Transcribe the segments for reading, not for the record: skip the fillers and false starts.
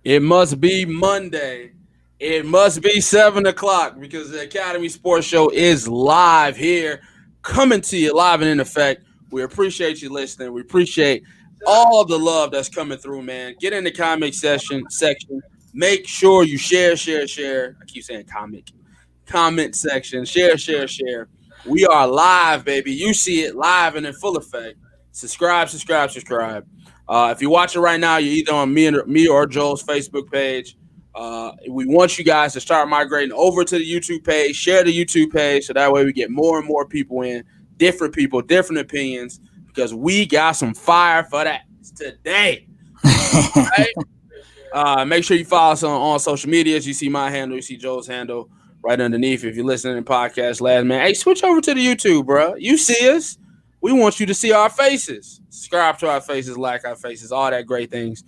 It must be Monday. It must be 7 o'clock because the Academy Sports Show is live here, coming to you live and in effect. We appreciate you listening. We appreciate all the love that's coming through, man. Get in the comic section. Make sure you share. I keep saying comment section. Share. We are live, baby. You see it live and in full effect. Subscribe. If you're watching right now, you're either on me or Joel's Facebook page. We want you guys to start migrating over to the YouTube page. Share the YouTube page so that way we get more and more people, different opinions, because we got some fire for that today. Right? Make sure you follow us on social medias. You see my handle, you see Joel's handle right underneath. If you're listening to podcast land, man, hey, switch over to the YouTube, bro. You see us. We want you to see our faces. Subscribe to our faces, like our faces, all that great things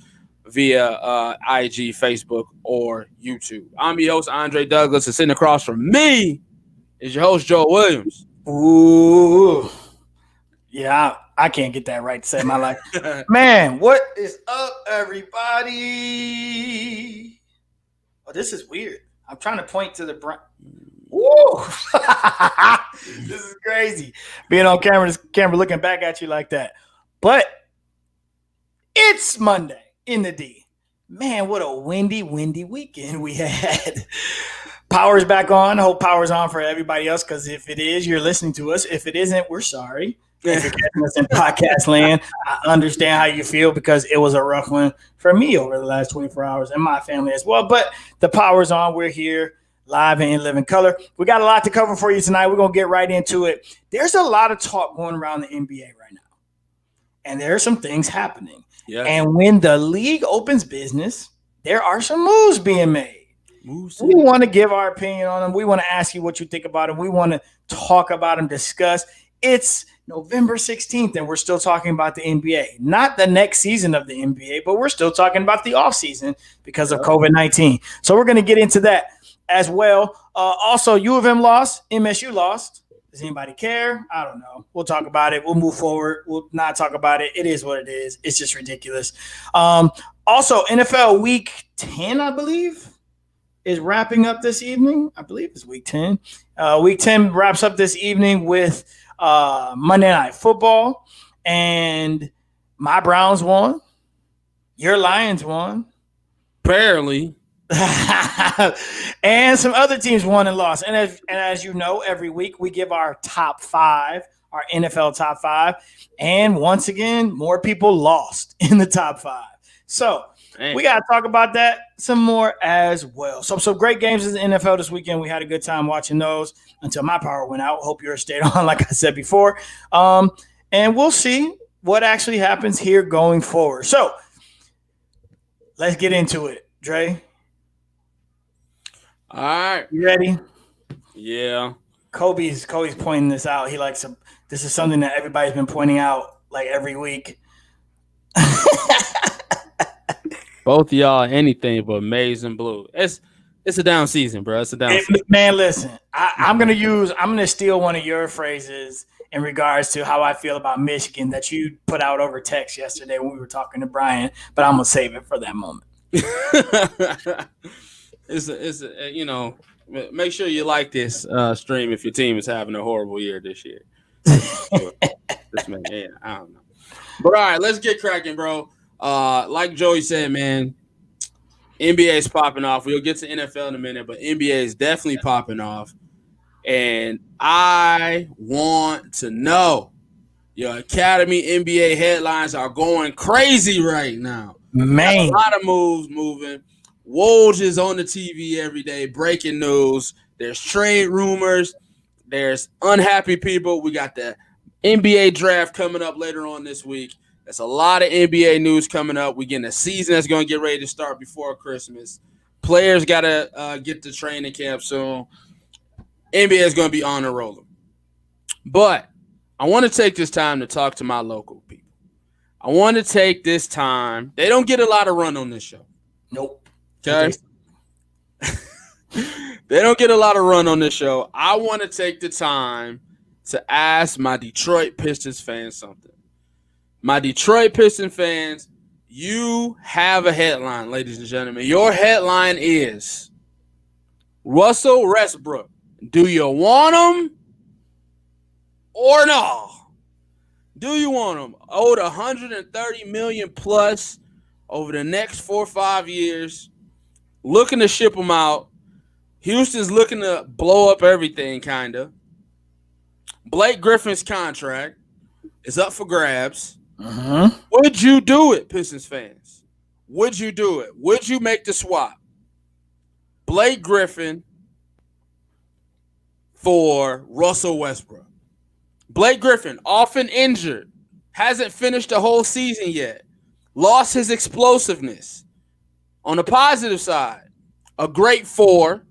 via IG, Facebook, or YouTube. I'm your host, Andre Douglas, and sitting across from me is your host, Joel Williams. Ooh. Yeah, I can't get that right to save my life. Man, what is up, everybody? Oh, this is weird. I'm trying to point to the Woo! This is crazy. Being on camera looking back at you like that. But it's Monday in the D. Man, what a windy weekend we had. Power's back on. Hope power's on for everybody else, because if it is, you're listening to us. If it isn't, we're sorry. If you're catching us in podcast land, I understand how you feel, because it was a rough one for me over the last 24 hours and my family as well. But the power's on. We're here live and in living color. We got a lot to cover for you tonight. We're going to get right into it. There's a lot of talk going around the NBA right now, and there are some things happening. Yeah. And when the league opens business, there are some moves being made. We want to give our opinion on them. We want to ask you what you think about them. We want to talk about them, discuss. It's November 16th, and we're still talking about the NBA. Not the next season of the NBA, but we're still talking about the offseason because of COVID-19. So we're going to get into that as well. Also, U of M lost. MSU lost. Does anybody care? I don't know. We'll talk about it. We'll move forward. We'll not talk about it. It is what it is. It's just ridiculous. Also, NFL Week 10, I believe, is wrapping up this evening. I believe it's Week 10. Week 10 wraps up this evening with Monday Night Football. And my Browns won. Your Lions won. Barely. And some other teams won and lost. And as you know, every week we give our top five, our NFL top five. And once again, more people lost in the top five. So we got to talk about that some more as well. So some great games in the NFL this weekend. We had a good time watching those until my power went out. Hope yours stayed on, like I said before. And we'll see what actually happens here going forward. So let's get into it. Dre? All right. You ready? Yeah. Kobe's pointing this out. He likes to, this is something that everybody's been pointing out like every week. Both of y'all anything but maize and blue. It's a down season, bro. It's a down season. Man, listen, I'm gonna steal one of your phrases in regards to how I feel about Michigan that you put out over text yesterday when we were talking to Brian, but I'm gonna save it for that moment. You know, make sure you like this stream if your team is having a horrible year this year. This man, yeah, I don't know. But all right, let's get cracking, bro. Like Joey said, man, NBA is popping off. We'll get to NFL in a minute, but NBA is definitely popping off. And I want to know, your Academy NBA headlines are going crazy right now. Man, a lot of moves moving. Woj is on the TV every day, breaking news. There's trade rumors. There's unhappy people. We got the NBA draft coming up later on this week. There's a lot of NBA news coming up. We're getting a season that's going to get ready to start before Christmas. Players got to get to training camp soon. NBA is going to be on and rolling. But I want to take this time to talk to my local people. I want to take this time. They don't get a lot of run on this show. Nope. Okay? They don't get a lot of run on this show. I want to take the time to ask my Detroit Pistons fans something. My Detroit Pistons fans, You have a headline, ladies and gentlemen. Your headline is Russell Westbrook. Do you want him or no? Do you want him? Owed $130 million plus over the next 4 or 5 years. Looking to ship him out. Houston's looking to blow up everything, kind of. Blake Griffin's contract is up for grabs. Would you do it, Pistons fans? Would you do it? Would you make the swap? Blake Griffin for Russell Westbrook. Blake Griffin, often injured, hasn't finished the whole season yet, lost his explosiveness. On the positive side, a great four,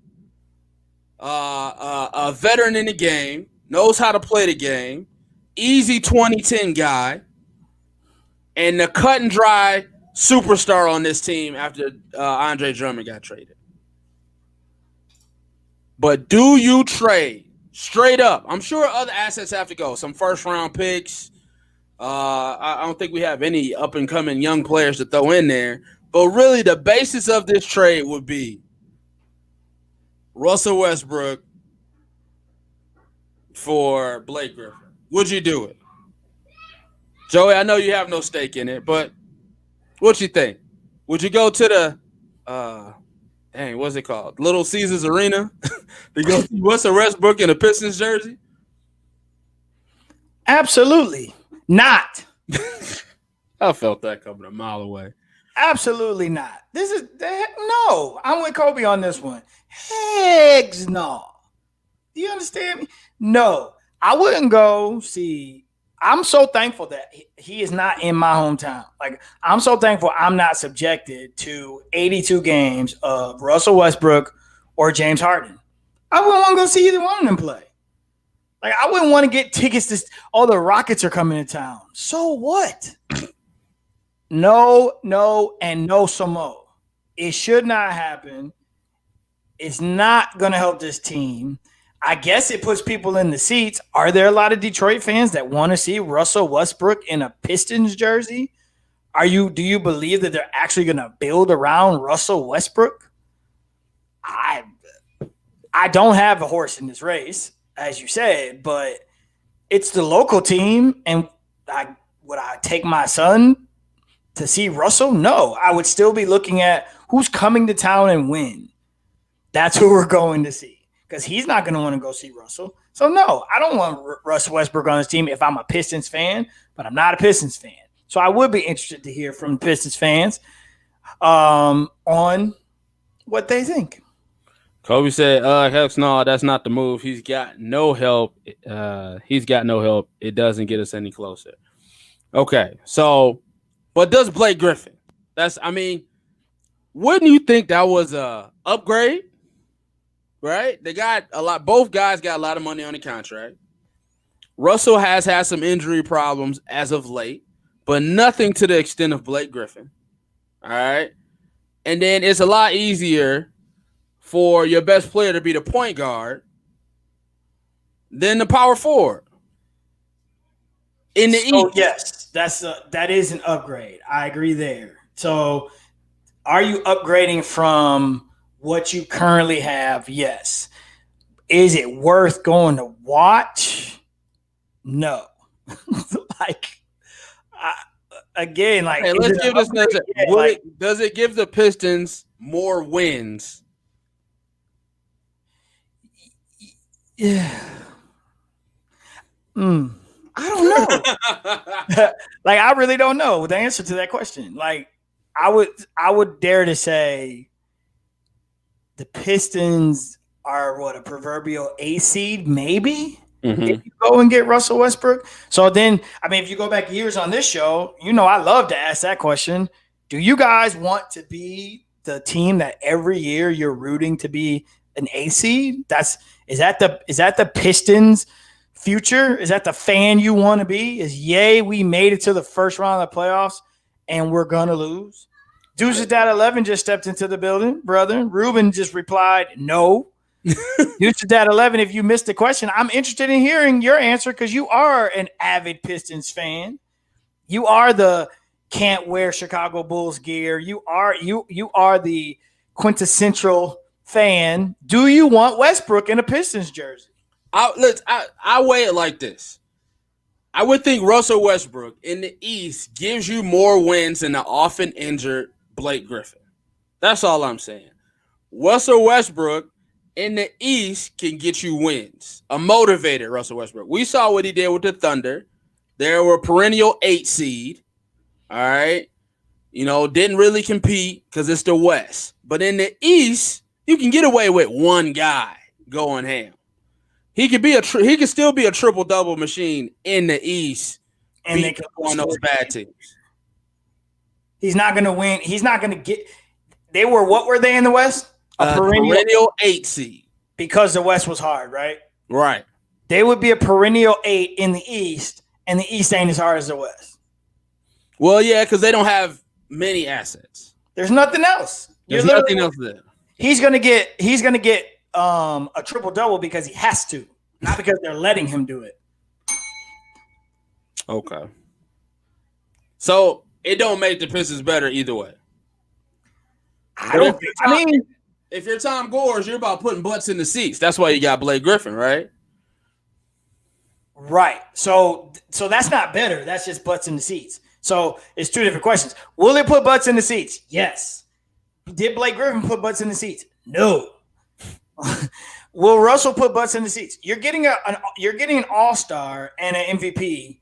a veteran in the game, knows how to play the game, easy 2010 guy, and the cut and dry superstar on this team after Andre Drummond got traded. But do you trade straight up? I'm sure other assets have to go. Some first round picks. I don't think we have any up and coming young players to throw in there. But really, the basis of this trade would be Russell Westbrook for Blake Griffin. Would you do it? Joey, I know you have no stake in it, but what you think? Would you go to the what's it called? Little Caesars Arena to go see Russell Westbrook in a Pistons jersey? Absolutely not. I felt that coming a mile away. Absolutely not. No. I'm with Kobe on this one. Heck no. Do you understand me? No. I wouldn't go see. I'm so thankful that he is not in my hometown. Like, I'm so thankful I'm not subjected to 82 games of Russell Westbrook or James Harden. I wouldn't want to go see either one of them play. Like, I wouldn't want to get tickets to all the Rockets are coming to town. So what? No, and no some more. It should not happen. It's not going to help this team. I guess it puts people in the seats. Are there a lot of Detroit fans that want to see Russell Westbrook in a Pistons jersey? Do you believe that they're actually going to build around Russell Westbrook? I don't have a horse in this race, as you said, but it's the local team. And would I take my son to see Russell? No, I would still be looking at who's coming to town and when. That's who we're going to see. Because he's not going to want to go see Russell. So, no, I don't want Russell Westbrook on his team if I'm a Pistons fan, but I'm not a Pistons fan. So, I would be interested to hear from Pistons fans on what they think. Kobe said, heck no, that's not the move. He's got no help. It doesn't get us any closer. Okay, so, but does Blake Griffin? Wouldn't you think that was a upgrade? Right? They got a lot. Both guys got a lot of money on the contract. Russell has had some injury problems as of late, but nothing to the extent of Blake Griffin. All right. And then it's a lot easier for your best player to be the point guard than the power forward. In the East. Yes, that is an upgrade. I agree there. So are you upgrading from what you currently have? Yes. Is it worth going to watch? No. Again, hey, let's give this next. Does it give the Pistons more wins? Yeah. I don't know. I really don't know the answer to that question. I would dare to say the Pistons are a proverbial A seed, maybe, if you go and get Russell Westbrook. So then, if you go back years on this show, I love to ask that question. Do you guys want to be the team that every year you're rooting to be an A seed? Is that the Pistons' future? Is that the fan you want to be? Yay, we made it to the first round of the playoffs and we're gonna lose? Deuce's Dad 11 just stepped into the building, brother. Ruben just replied, no. Deuce's Dad 11, if you missed the question, I'm interested in hearing your answer because you are an avid Pistons fan. You are the can't wear Chicago Bulls gear. You are the quintessential fan. Do you want Westbrook in a Pistons jersey? I weigh it like this. I would think Russell Westbrook in the East gives you more wins than the often injured Blake Griffin. That's all I'm saying. Russell Westbrook in the East can get you wins. A motivated Russell Westbrook. We saw what he did with the Thunder. They were a perennial 8 seed. All right. Didn't really compete because it's the West. But in the East, you can get away with one guy going ham. He could still be a triple-double machine in the East and they can on those bad teams. He's not going to win. He's not going to get – what were they in the West? A perennial 8 seed. Because the West was hard, right? Right. They would be a perennial 8 in the East, and the East ain't as hard as the West. Well, yeah, because they don't have many assets. There's nothing else. There's nothing else there. He's gonna get a triple-double because he has to, not because they're letting him do it. Okay. So it don't make the Pistons better either way. If you're Tom Gores, you're about putting butts in the seats. That's why you got Blake Griffin, right? Right. So that's not better. That's just butts in the seats. So it's two different questions. Will it put butts in the seats? Yes. Did Blake Griffin put butts in the seats? No. Will Russell put butts in the seats? You're getting an all-star and an MVP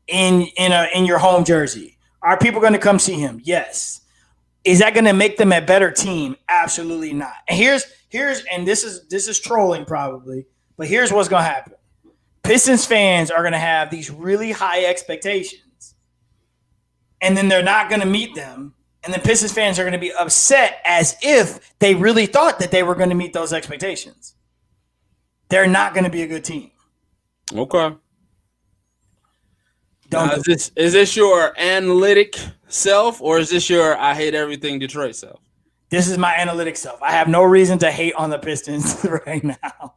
in your home jersey. Are people going to come see him? Yes. Is that going to make them a better team? Absolutely not. And this is trolling probably, but here's what's going to happen. Pistons fans are going to have these really high expectations, and then they're not going to meet them. And then Pistons fans are going to be upset as if they really thought that they were going to meet those expectations. They're not going to be a good team. Okay. Is this your analytic self, or is this your I hate everything Detroit self? This is my analytic self. I have no reason to hate on the Pistons right now.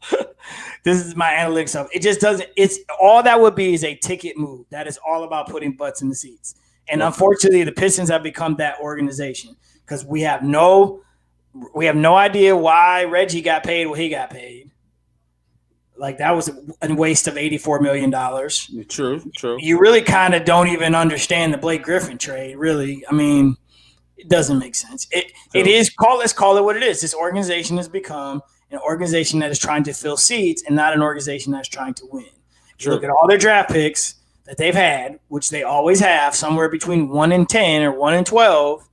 This is my analytic self. It just doesn't. It's all that would be is a ticket move. That is all about putting butts in the seats. And unfortunately, the Pistons have become that organization because we have no idea why Reggie got paid what he got paid. Like, that was a waste of $84 million. True. You really kind of don't even understand the Blake Griffin trade, really. I mean, it doesn't make sense. Let's call it what it is. This organization has become an organization that is trying to fill seats and not an organization that's trying to win. You look at all their draft picks that they've had, which they always have, somewhere between 1 and 10 or 1 and 12.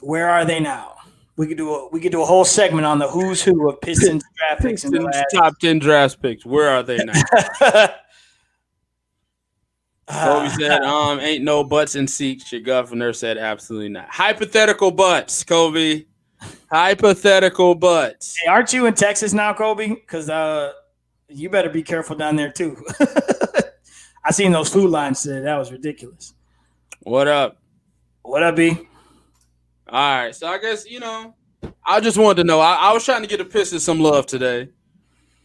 Where are they now? We could do a whole segment on the who's who of Pistons draft picks in the last top 10 draft picks. Where are they now? Kobe said, ain't no butts in seats. Your governor said absolutely not. Hypothetical butts, Kobe. Hypothetical butts. Hey, aren't you in Texas now, Kobe? Because you better be careful down there too. I seen those food lines today. That was ridiculous. What up? What up, B? All right, so I guess, I just wanted to know. I was trying to get the Pistons some love today.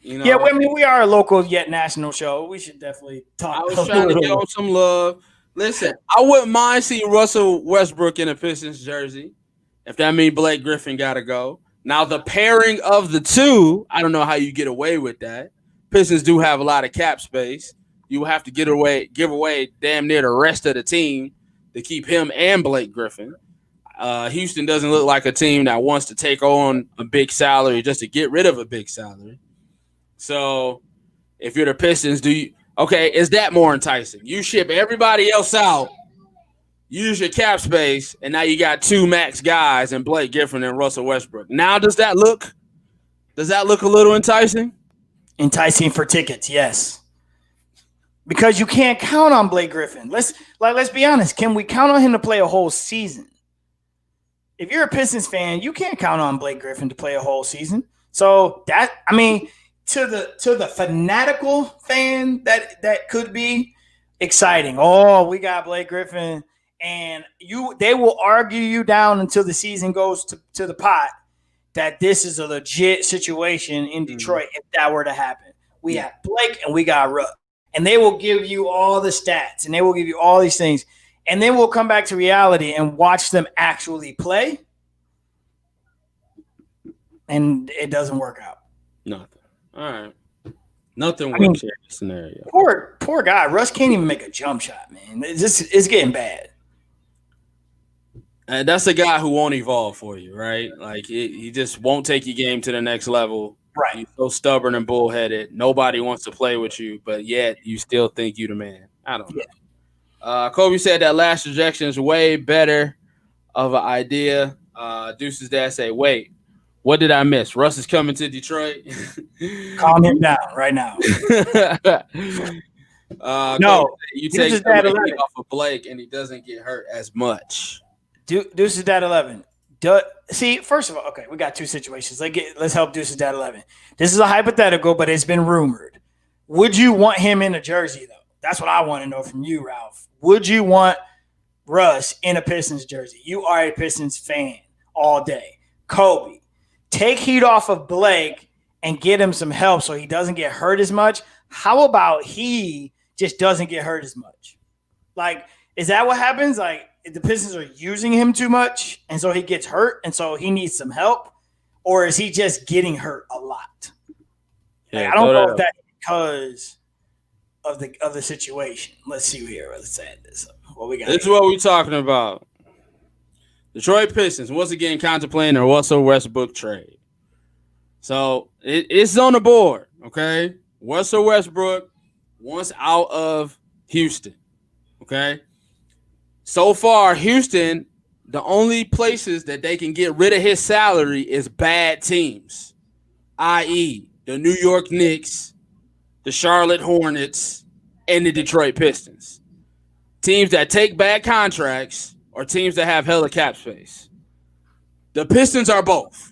Yeah, I mean, we are a local yet national show. We should definitely talk. I was trying to get on some love. Listen, I wouldn't mind seeing Russell Westbrook in a Pistons jersey, if that means Blake Griffin got to go. Now, the pairing of the two, I don't know how you get away with that. Pistons do have a lot of cap space. You will have to give away damn near the rest of the team to keep him and Blake Griffin. Houston doesn't look like a team that wants to take on a big salary just to get rid of a big salary. So if you're the Pistons, is that more enticing? You ship everybody else out, use your cap space, and now you got two max guys in Blake Griffin and Russell Westbrook. Now does that look a little enticing? Enticing for tickets, yes. Because you can't count on Blake Griffin. Let's be honest. Can we count on him to play a whole season? If you're a Pistons fan, you can't count on Blake Griffin to play a whole season. So to the fanatical fan, that could be exciting. Oh, we got Blake Griffin, and they will argue you down until the season goes to the pot that this is a legit situation in Detroit if that were to happen. We have Blake and we got Russ. And they will give you all the stats and they will give you all these things. and then we'll come back to reality and watch them actually play, and it doesn't work out. Nothing. All right. Nothing works in this scenario. Poor guy. Russ can't even make a jump shot, man. It's getting bad. And that's a guy who won't evolve for you, right? Like he just won't take your game to the next level. Right. He's so stubborn and bullheaded. Nobody wants to play with you, but yet you still think you the man. I don't know. Kobe said that last rejection is way better of an idea. Deuce's dad say, wait, what did I miss? Russ is coming to Detroit. Calm him down right now. No, you take him off of Blake and he doesn't get hurt as much. Deuce's dad 11. See, first of all, okay, we got two situations. Let's help Deuce's dad 11. This is a hypothetical, but it's been rumored. Would you want him in a jersey, though? That's what I want to know from you, Ralph. Would you want Russ in a Pistons jersey? You are a Pistons fan all day. Kobe, take heat off of Blake and get him some help so he doesn't get hurt as much. How about he just doesn't get hurt as much? Like, is that what happens? Like, the Pistons are using him too much, and so he gets hurt, and so he needs some help? Or is he just getting hurt a lot? I don't know if that's because of the situation. Let's see here. Let's add this up. What we got? This is what we're talking about. Detroit Pistons once again contemplating a Russell Westbrook trade. So it's on the board, okay? Russell Westbrook wants out of Houston, okay? So far, Houston, the only places that they can get rid of his salary is bad teams, i.e. the New York Knicks, the Charlotte Hornets, and the Detroit Pistons. Teams that take bad contracts or teams that have hella cap space. The Pistons are both.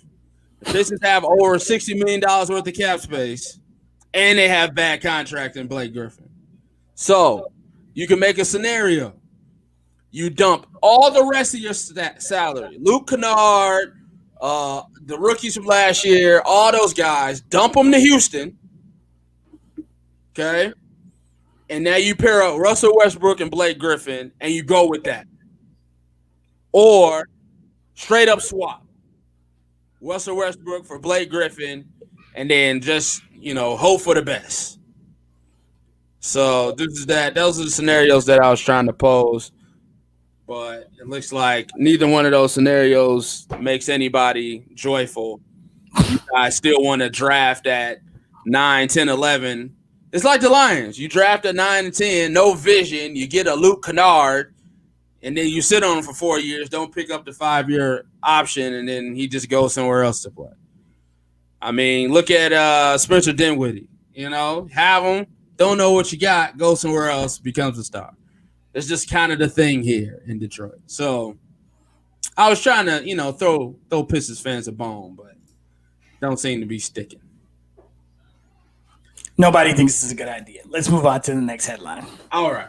The Pistons have over $60 million worth of cap space, and they have bad contract in Blake Griffin. So you can make a scenario. You dump all the rest of your salary. Luke Kennard, the rookies from last year, all those guys, dump them to Houston. Okay? And now you pair up Russell Westbrook and Blake Griffin, and you go with that. Or straight up swap. Russell Westbrook for Blake Griffin, and then just, hope for the best. So those are the scenarios that I was trying to pose. But it looks like neither one of those scenarios makes anybody joyful. You guys still want to draft at 9, 10, 11. It's like the Lions. You draft at 9 and 10, no vision. You get a Luke Kennard, and then you sit on him for 4 years, don't pick up the 5-year option, and then he just goes somewhere else to play. I mean, look at Spencer Dinwiddie. Have him, don't know what you got, go somewhere else, becomes a star. It's just kind of the thing here in Detroit. So I was trying to, throw Pistons fans a bone, but don't seem to be sticking. Nobody thinks this is a good idea. Let's move on to the next headline. All right.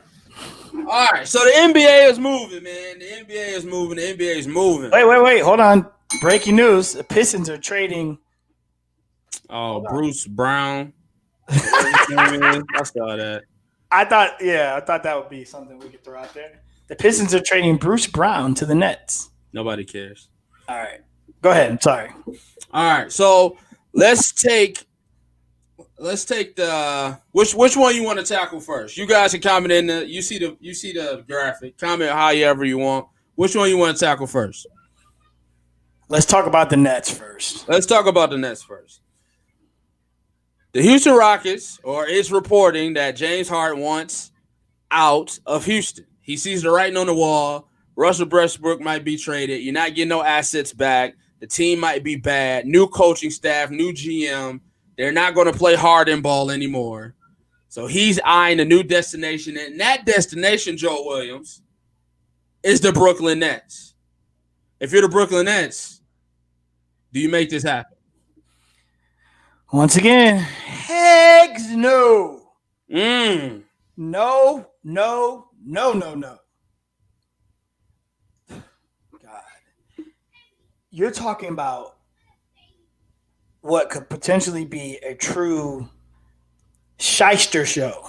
So the NBA is moving, man. The NBA is moving. Wait. Hold on. Breaking news. The Pistons are trading. Oh, Bruce Brown. I saw that. I thought that would be something we could throw out there. The Pistons are trading Bruce Brown to the Nets. Nobody cares. All right. Go ahead. I'm sorry. All right. So let's take the which one you want to tackle first. You guys can comment in the you see the graphic. Comment however you want. Which one you want to tackle first? Let's talk about the Nets first. The Houston Rockets, or it's reporting that James Harden wants out of Houston. He sees the writing on the wall. Russell Westbrook might be traded. You're not getting no assets back. The team might be bad. New coaching staff, new GM. They're not going to play Harden ball anymore. So he's eyeing a new destination. And that destination, Joe Williams, is the Brooklyn Nets. If you're the Brooklyn Nets, do you make this happen? Once again, heck no. No. God. You're talking about what could potentially be a true shyster show.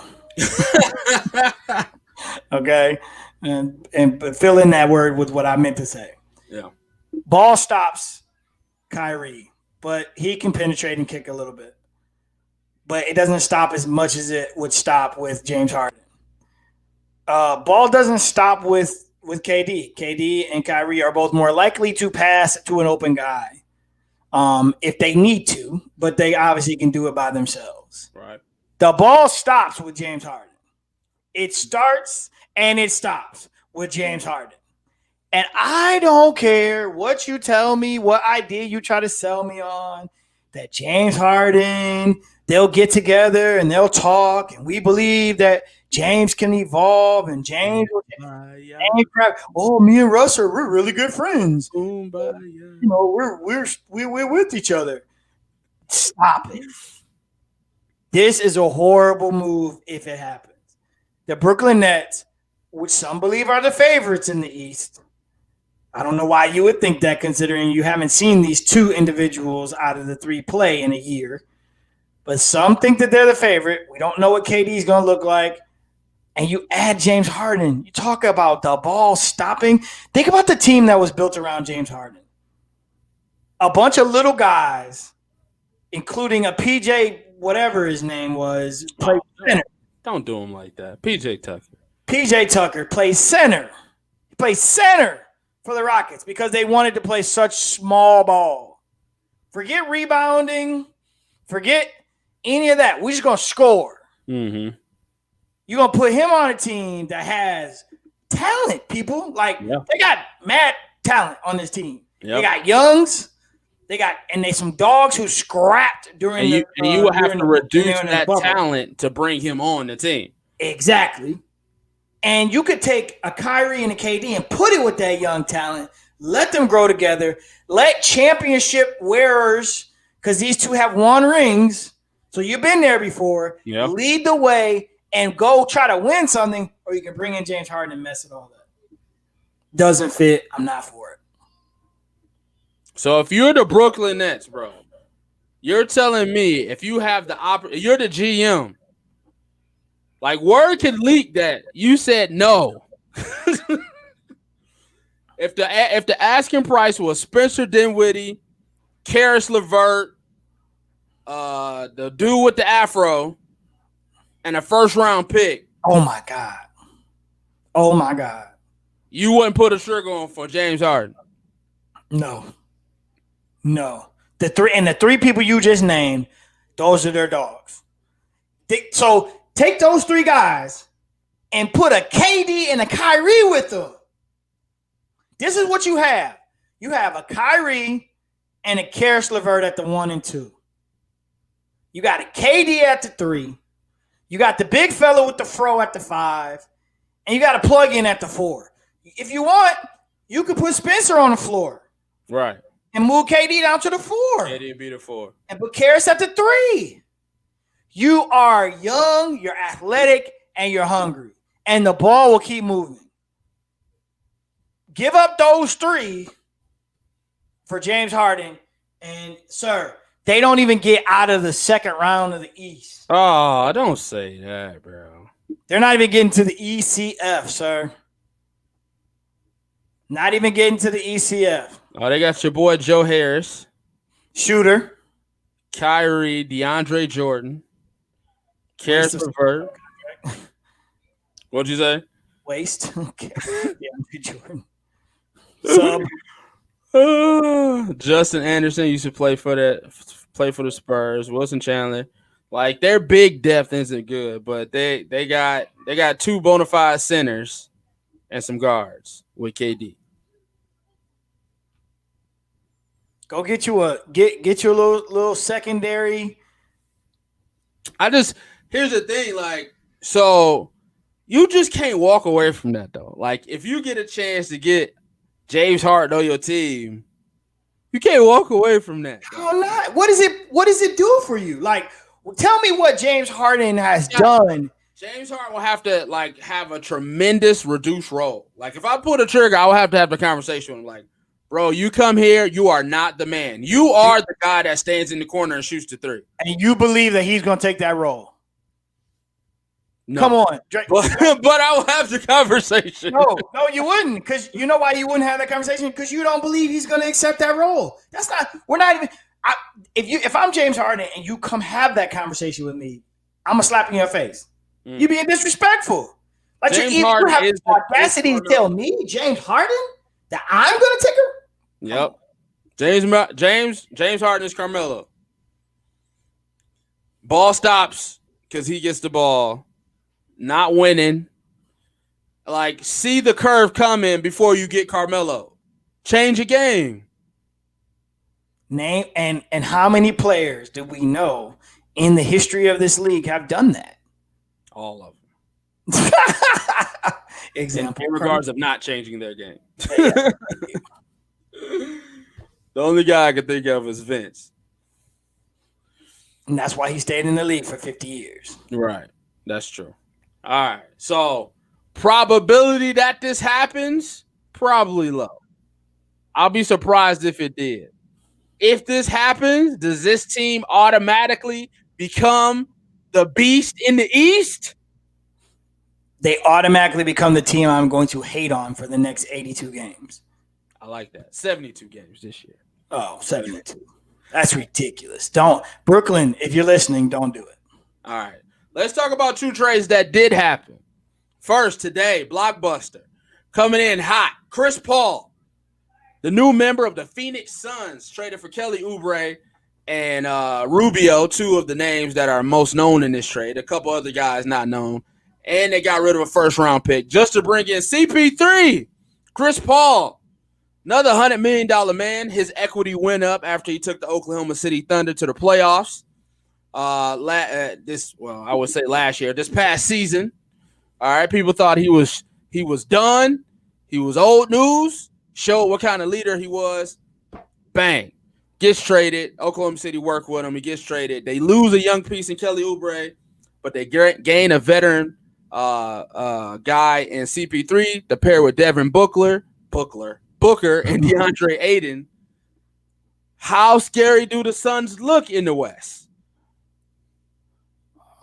Okay? and fill in that word with what I meant to say. Yeah. Ball stops Kyrie, but he can penetrate and kick a little bit. But it doesn't stop as much as it would stop with James Harden. Ball doesn't stop with KD. KD and Kyrie are both more likely to pass to an open guy if they need to, but they obviously can do it by themselves. Right. The ball stops with James Harden. It starts and it stops with James Harden. And I don't care what you tell me, what idea you try to sell me on, that James Harden, they'll get together and they'll talk, and we believe that James can evolve, and James oh, me and Russ we're really good friends. You know, we're with each other. Stop it. This is a horrible move if it happens. The Brooklyn Nets, which some believe are the favorites in the East. I don't know why you would think that, considering you haven't seen these two individuals out of the three play in a year. But some think that they're the favorite. We don't know what KD is going to look like. And you add James Harden. You talk about the ball stopping. Think about the team that was built around James Harden. A bunch of little guys, including a PJ, whatever his name was, played center. Don't do him like that. PJ Tucker. PJ Tucker plays center. He plays center for the Rockets because they wanted to play such small ball. Forget rebounding. Forget any of that. We're just going to score. Mm-hmm. You're going to put him on a team that has talent, people. Like, They got mad talent on this team. Yep. They got Youngs. They some dogs who scrapped during and you will have to reduce that talent to bring him on the team. Exactly. And you could take a Kyrie and a KD and put it with that young talent. Let them grow together. Let championship wearers, because these two have won rings, so you've been there before, lead the way and go try to win something, or you can bring in James Harden and mess it all up. Doesn't fit. I'm not for it. So if you're the Brooklyn Nets, bro, you're telling me if you have you're the GM, like word can leak that you said no. If the asking price was Spencer Dinwiddie, Karis LeVert, the dude with the afro, and a first round pick. Oh my God. You wouldn't put a trigger on for James Harden. No. The three people you just named, those are their dogs. So take those three guys and put a KD and a Kyrie with them. This is what you have. You have a Kyrie and a Karis LeVert at the 1 and 2. You got a KD at the 3. You got the big fella with the fro at the 5. And you got a plug-in at the 4. If you want, you could put Spencer on the floor. Right. And move KD down to the 4. KD be the 4. And put Karis at the 3. You are young, you're athletic, and you're hungry. And the ball will keep moving. Give up those 3 for James Harden. And, sir, they don't even get out of the second round of the East. Oh, don't say that, bro. They're not even getting to the ECF, sir. Not even getting to the ECF. Oh, they got your boy Joe Harris. Shooter. Kyrie, DeAndre Jordan. Karis LeVert. What'd you say? Waste. Okay. DeAndre Jordan. Justin Anderson used to play for the Spurs. Wilson Chandler. Like, their big depth isn't good, but they got 2 bona fide centers and some guards with KD. Go get you a little secondary. Here's the thing, like, so you just can't walk away from that though. Like, if you get a chance to get James Harden on your team, you can't walk away from that. How not? What does it do for you? Like, tell me what James Harden has done. James Harden will have to have a tremendous reduced role. Like, if I pull the trigger, I will have to have the conversation with him. Like, bro, you come here, you are not the man. You are the guy that stands in the corner and shoots the 3. And you believe that he's going to take that role? No. Come on, Drake. But I will have the conversation. No, you wouldn't, because you know why you wouldn't have that conversation? Because you don't believe he's going to accept that role. That's not. We're not even. If I'm James Harden and you come have that conversation with me, I'm gonna slap you in your face. You being disrespectful. Like you have the audacity to tell me, James Harden, that I'm gonna take her. Yep. James Harden is Carmelo. Ball stops because he gets the ball. Not winning. Like, see the curve coming before you get Carmelo. Change a game. Name and how many players do we know in the history of this league have done that? All of them. Example. In regards of not changing their game. The only guy I can think of is Vince. And that's why he stayed in the league for 50 years. Right. That's true. All right. So, probability that this happens, probably low. I'll be surprised if it did. If this happens, does this team automatically become the beast in the East? They automatically become the team I'm going to hate on for the next 82 games. I like that. 72 games this year. Oh, 72. That's ridiculous. Don't. Brooklyn, if you're listening, don't do it. All right. Let's talk about two trades that did happen. First, today, Blockbuster. Coming in hot. Chris Paul, the new member of the Phoenix Suns, traded for Kelly Oubre and Rubio, two of the names that are most known in this trade. A couple other guys not known. And they got rid of a first-round pick just to bring in CP3. Chris Paul, another $100 million man. His equity went up after he took the Oklahoma City Thunder to the playoffs. I would say last year, this past season. All right, people thought he was done. He was old news. Showed what kind of leader he was. Bang. Gets traded. Oklahoma City work with him. He gets traded. They lose a young piece in Kelly Oubre, but they gain a veteran guy in CP3 to pair with Devin Booker, and DeAndre Ayton. How scary do the Suns look in the West?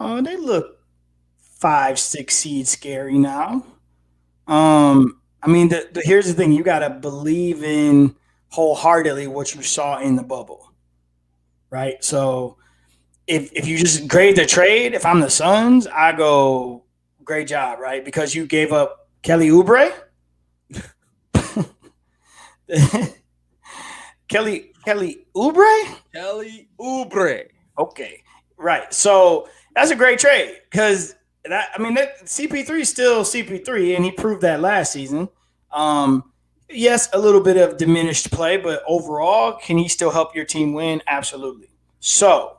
Oh, they look 5-6 seed scary now. I mean, here's the thing. You got to believe in wholeheartedly what you saw in the bubble, right? So if you just grade the trade, if I'm the Suns, I go, great job, right? Because you gave up Kelly Oubre. Kelly Oubre? Kelly Oubre. Okay, right. So that's a great trade because that CP3 is still CP3, and he proved that last season. Yes, a little bit of diminished play, but overall, can he still help your team win? Absolutely. So,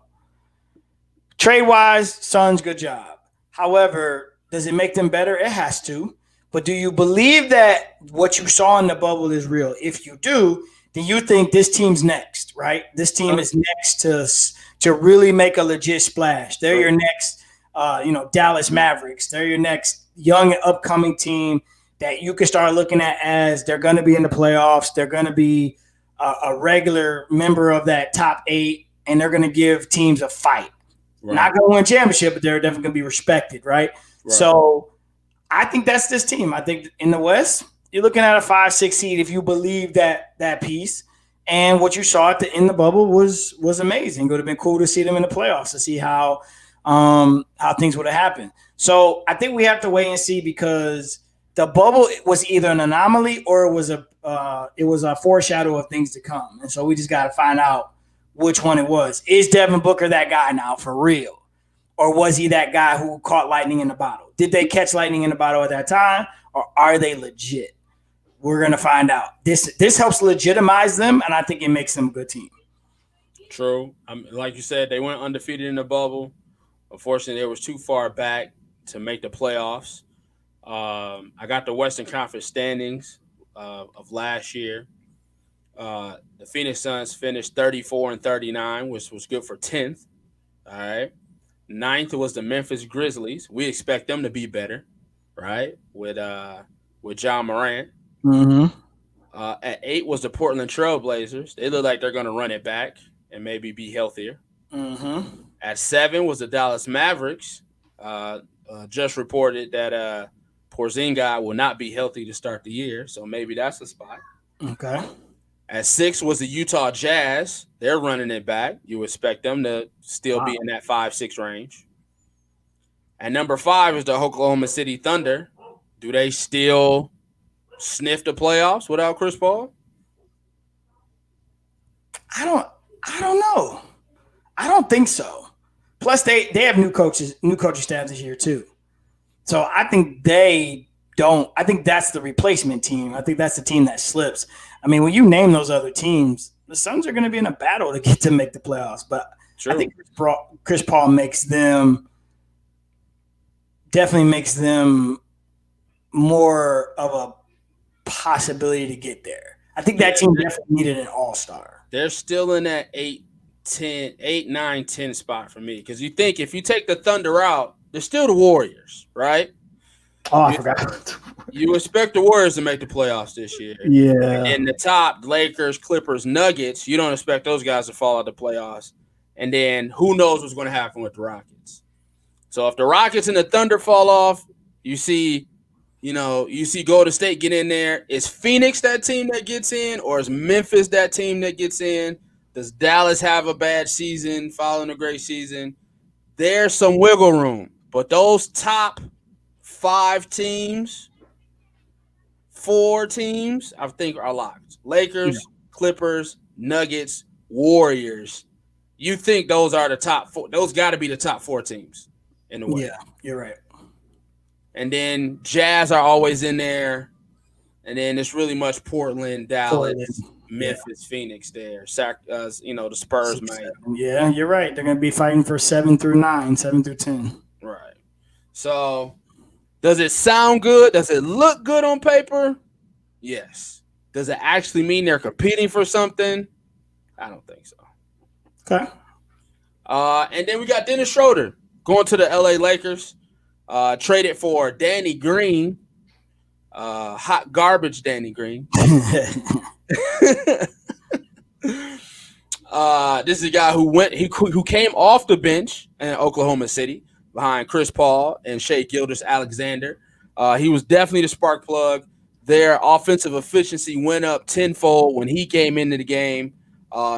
trade-wise, Suns, good job. However, does it make them better? It has to. But do you believe that what you saw in the bubble is real? If you do, then you think this team's next, right? This team is next to really make a legit splash. They're your next Dallas Mavericks. They're your next young upcoming team that you can start looking at as they're going to be in the playoffs. They're going to be a regular member of that top 8, and they're going to give teams a fight. Right. Not going to win a championship, but they're definitely going to be respected, right? So I think that's this team. I think in the West, you're looking at a 5-6 seed if you believe that piece. And what you saw in the bubble was amazing. It would have been cool to see them in the playoffs, to see how things would have happened. So I think we have to wait and see, because the bubble was either an anomaly or it was a foreshadow of things to come. And so we just got to find out which one it was. Is Devin Booker that guy now for real? Or was he that guy who caught lightning in the bottle? Did they catch lightning in the bottle at that time? Or are they legit? We're going to find out. This helps legitimize them, and I think it makes them a good team. True. Like you said, they went undefeated in the bubble. Unfortunately, they was too far back to make the playoffs. I got the Western Conference standings of last year. The Phoenix Suns finished 34-39, which was good for 10th. All right. 9th was the Memphis Grizzlies. We expect them to be better, right? With John Morant. Mm-hmm. At 8 was the Portland Trail Blazers. They look like they're going to run it back and maybe be healthier. Mm-hmm. At 7 was the Dallas Mavericks. just reported that Porzingis will not be healthy to start the year, so maybe that's a spot. Okay. At 6 was the Utah Jazz. They're running it back. You expect them to still be in that 5-6 range. At number 5 is the Oklahoma City Thunder. Do they still sniff the playoffs without Chris Paul? I don't know. I don't think so. Plus, they have new coaching staff this year too. So I think they don't. I think that's the replacement team. I think that's the team that slips. I mean, when you name those other teams, the Suns are going to be in a battle to get to make the playoffs. But True. I think Chris Paul definitely makes them more of a possibility to get there. I think that team definitely needed an all-star. They're still in that 8, 9, 10 spot for me. Because you think if you take the Thunder out, they're still the Warriors, right? Oh, I forgot. You expect the Warriors to make the playoffs this year. Yeah. And the top, Lakers, Clippers, Nuggets, you don't expect those guys to fall out of the playoffs. And then who knows what's going to happen with the Rockets. So if the Rockets and the Thunder fall off, you see Golden State get in there. Is Phoenix that team that gets in, or is Memphis that team that gets in? Does Dallas have a bad season following a great season? There's some wiggle room. But those top 5 teams, 4 teams, I think are locked. Lakers, Clippers, Nuggets, Warriors. You think those are the top 4? Those got to be the top 4 teams in the West. Yeah, you're right. And then Jazz are always in there. And then it's really much Portland, Dallas, Memphis, Phoenix there. The Spurs, man. Yeah, you're right. They're going to be fighting for 7 through 9, 7 through 10. Right. So does it sound good? Does it look good on paper? Yes. Does it actually mean they're competing for something? I don't think so. Okay. And then we got Dennis Schroeder going to the LA Lakers. Traded for Danny Green. Hot garbage Danny Green. This is a guy who came off the bench in Oklahoma City behind Chris Paul and Shai Gilgeous-Alexander. He was definitely the spark plug. Their offensive efficiency went up tenfold when he came into the game.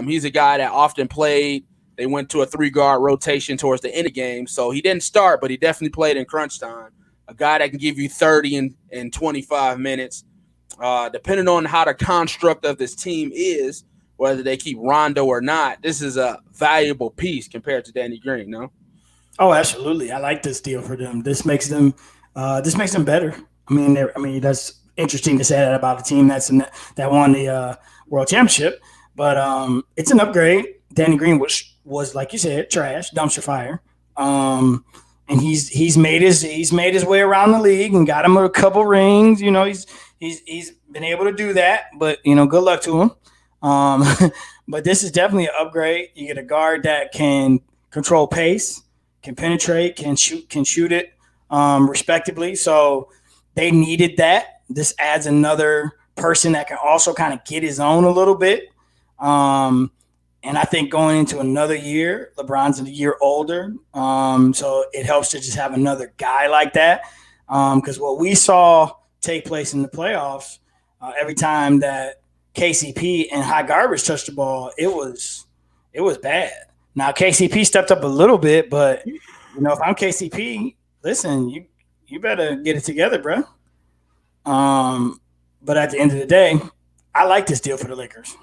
He's a guy that often played. They went to a 3-guard rotation towards the end of the game, so he didn't start, but he definitely played in crunch time. A guy that can give you 30 in 25 minutes. Depending on how the construct of this team is, whether they keep Rondo or not, this is a valuable piece compared to Danny Green, no? Oh, absolutely. I like this deal for them. This makes them better. I mean, that's interesting to say that about a team that won the World Championship, but it's an upgrade. Danny Green was like you said, trash, dumpster fire. And he's made his way around the league and got him a couple rings. You know, he's been able to do that, but good luck to him. But this is definitely an upgrade. You get a guard that can control pace, can penetrate, can shoot it respectively. So they needed that. This adds another person that can also kind of get his own a little bit. And I think going into another year, LeBron's a year older. So it helps to just have another guy like that. Because what we saw take place in the playoffs, every time that KCP and High Garbage touched the ball, it was bad. Now KCP stepped up a little bit, but if I'm KCP, listen, you better get it together, bro. But at the end of the day, I like this deal for the Lakers.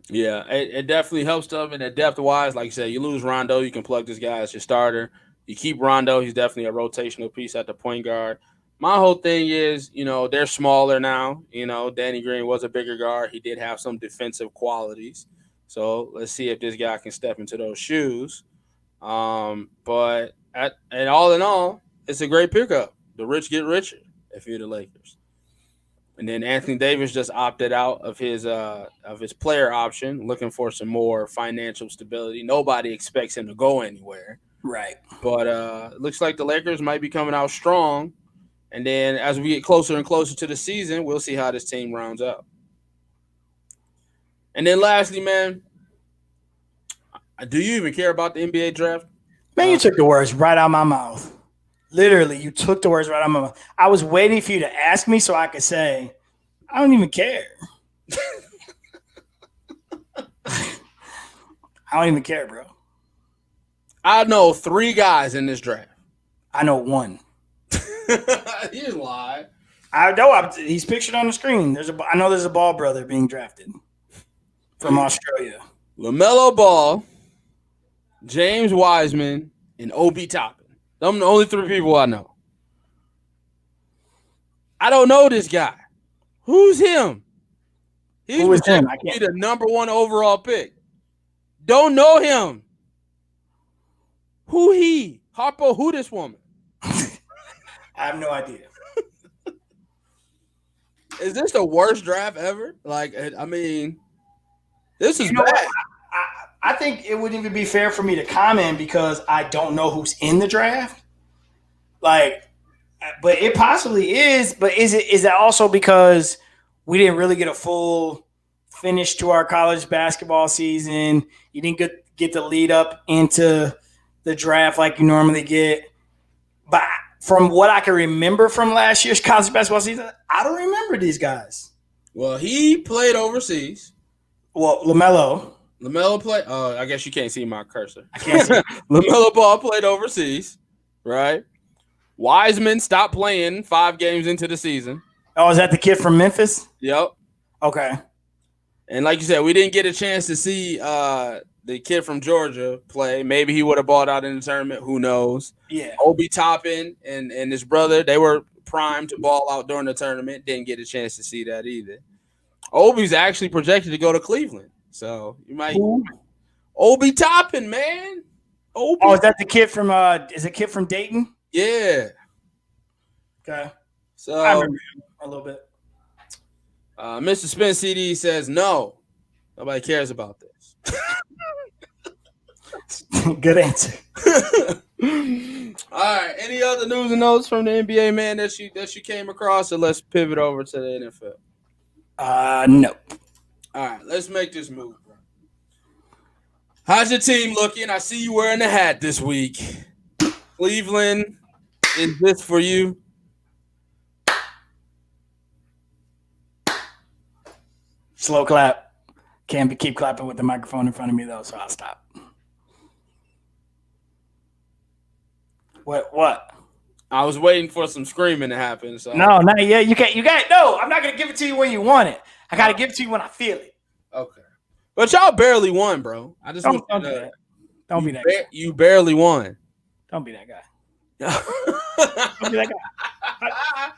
Yeah, it definitely helps them in the depth-wise. Like you said, you lose Rondo, you can plug this guy as your starter. You keep Rondo, he's definitely a rotational piece at the point guard. My whole thing is, they're smaller now. Danny Green was a bigger guard. He did have some defensive qualities. So let's see if this guy can step into those shoes. But all in all, it's a great pickup. The rich get richer if you're the Lakers. And then Anthony Davis just opted out of his player option, looking for some more financial stability. Nobody expects him to go anywhere. Right. But it looks like the Lakers might be coming out strong. And then as we get closer and closer to the season, we'll see how this team rounds up. And then lastly, man, do you even care about the NBA draft? Man, you took the words right out of my mouth. Literally, you took the words right out of my mouth. I was waiting for you to ask me so I could say, I don't even care. I don't even care, bro. I know 3 guys in this draft. I know one. You lie. I know he's pictured on the screen. I know there's a Ball brother being drafted from Australia. LaMelo Ball, James Wiseman, and Obi Toppin. Them the only 3 people I know. I don't know this guy. Who's him? He's Who is him? I can't be the number 1 overall pick. Don't know him. Who he? Harpo, who this woman? I have no idea. Is this the worst draft ever? Like, I mean, this is bad. I think it wouldn't even be fair for me to comment because I don't know who's in the draft. Like, but it possibly is. But is that also because we didn't really get a full finish to our college basketball season? You didn't get the lead up into the draft like you normally get. But from what I can remember from last year's college basketball season, I don't remember these guys. Well, he played overseas. Well, LaMelo played. Oh, I guess you can't see my cursor. I can't see. LaMelo Ball played overseas, right? Wiseman stopped playing 5 games into the season. Oh, is that the kid from Memphis? Yep. Okay. And like you said, we didn't get a chance to see the kid from Georgia play. Maybe he would have balled out in the tournament. Who knows? Yeah. Obi Toppin and his brother, they were primed to ball out during the tournament. Didn't get a chance to see that either. Obi's actually projected to go to Cleveland. So you might Obi Toppin, man. Obi. Oh, is that the kid from is a kid from Dayton? Yeah. Okay. So I remember him a little bit. Mr. Spin CD says no. Nobody cares about this. Good answer. All right. Any other news and notes from the NBA, man, that you came across? Or let's pivot over to the NFL. No. All right. Let's make this move, bro. How's your team looking? I see you wearing the hat this week. Cleveland, is this for you? Slow clap. Can't keep clapping with the microphone in front of me though, so I'll stop. What? I was waiting for some screaming to happen. So no, not yet. You can't. No, I'm not gonna give it to you when you want it. I gotta give it to you when I feel it. Okay, but y'all barely won, bro. I just don't want do that. Don't be that guy. You barely won. Don't be that guy. Don't be that guy.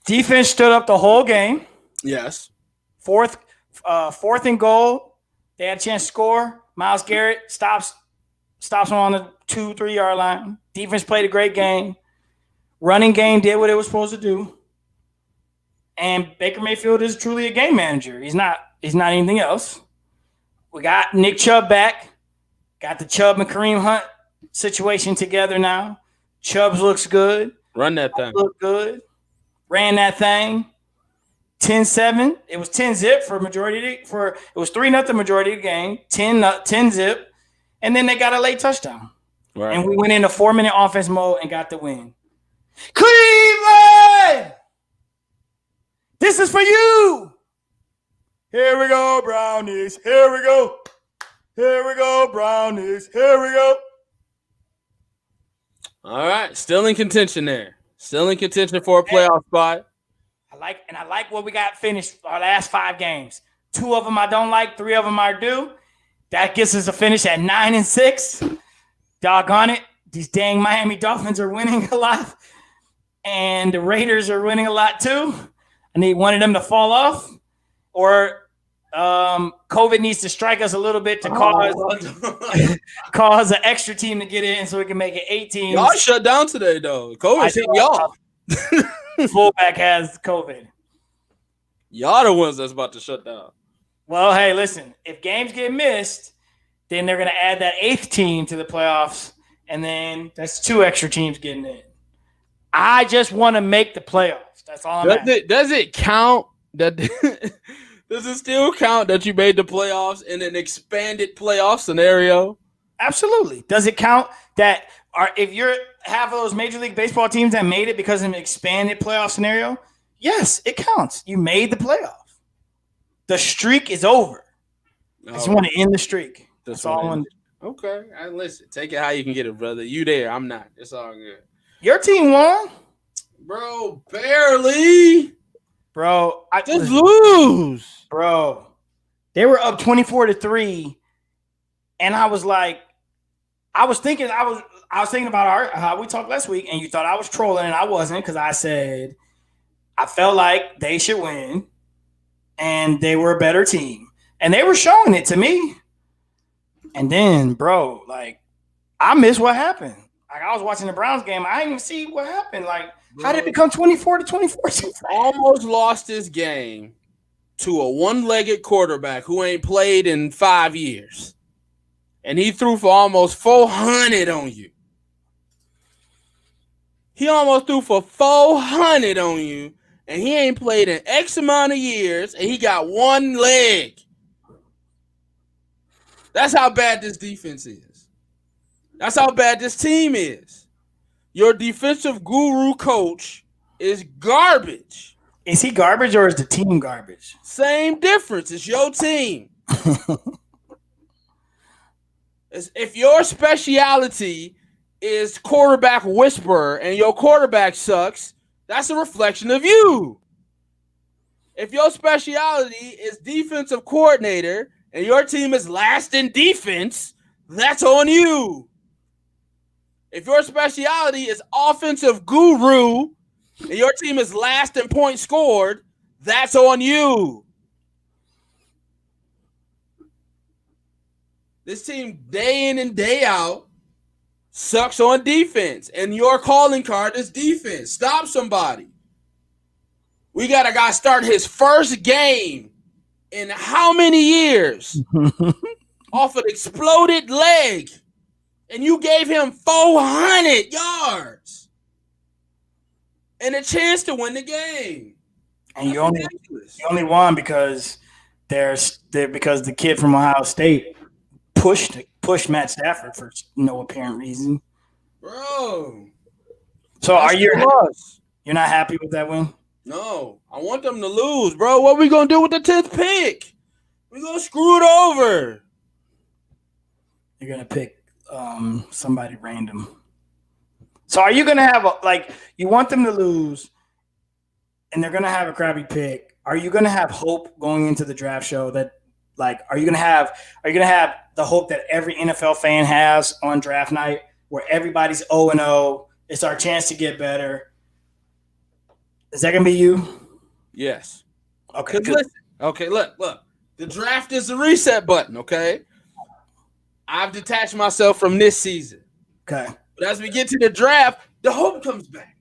Defense stood up the whole game. Yes. Fourth and goal. They had a chance to score. Myles Garrett stops them on the 2-3 yard line. Defense played a great game. Running game did what it was supposed to do. And Baker Mayfield is truly a game manager. He's not anything else. We got Nick Chubb back. Got the Chubb and Kareem Hunt situation together now. Chubbs looks good. Run that thing. Look good. Ran that thing. 10-7. It was 10-zip for majority. It was 3-0 majority of the game. 10-zip. And then they got a late touchdown. Right. And we went into 4-minute offense mode and got the win. Cleveland! This is for you! Here we go, Brownies. Here we go. Here we go, Brownies. Here we go. All right. Still in contention there. Still in contention for a playoff spot. I like what we got finished our last 5 games. 2 of them I don't like. 3 of them I do. That gets us a finish at 9-6. Doggone it. These dang Miami Dolphins are winning a lot. And the Raiders are winning a lot too. I need one of them to fall off. Or COVID needs to strike us a little bit to cause an extra team to get in so we can make it 8 teams. Y'all shut down today, though. COVID's hitting y'all. Fullback has COVID. Y'all the ones that's about to shut down. Well, hey, listen. If games get missed, then they're going to add that 8th team to the playoffs, and then that's 2 extra teams getting in. I just want to make the playoffs. That's all I'm asking. Does it count that? Does it still count that you made the playoffs in an expanded playoff scenario? Absolutely. Does it count that if you're half of those Major League Baseball teams that made it because of an expanded playoff scenario, yes, it counts. You made the playoff. The streak is over. I just want to end the streak. That's all I want. Okay, listen. Take it how you can get it, brother. You there? I'm not. It's all good. Your team won, bro. Barely, bro. I just lose, bro. They were up 24-3, and I was like, I was thinking about how we talked last week, and you thought I was trolling, and I wasn't, because I said I felt like they should win, and they were a better team, and they were showing it to me. And then, bro, like, I missed what happened. Like, I was watching the Browns game, I didn't even see what happened. Like, bro, how did it become 24-24? Almost lost this game to a one-legged quarterback who ain't played in 5 years. And he threw for almost 400 on you. He almost threw for 400 on you, and he ain't played in X amount of years, and he got one leg. That's how bad this defense is. That's how bad this team is. Your defensive guru coach is garbage. Is he garbage or is the team garbage? Same difference. It's your team. If your speciality is quarterback whisperer and your quarterback sucks, that's a reflection of you. If your speciality is defensive coordinator and your team is last in defense, that's on you. If your speciality is offensive guru and your team is last in points scored, that's on you. This team, day in and day out, sucks on defense, and your calling card is defense. Stop somebody. We got a guy start his first game in how many years off an exploded leg, and you gave him 400 yards and a chance to win the game. And you only won because because the kid from Ohio State pushed Matt Stafford for no apparent reason. Bro. So you're not happy with that win? No. I want them to lose, bro. What are we going to do with the 10th pick? We're going to screw it over. You're going to pick somebody random. So are you going to have you want them to lose and they're going to have a crappy pick. Are you going to have hope going into the draft show that are you going to have the hope that every NFL fan has on draft night where everybody's 0-0? It's our chance to get better. Is that going to be you? Yes. Okay. Listen. Okay, look. The draft is the reset button, okay? I've detached myself from this season. Okay. But as we get to the draft, the hope comes back.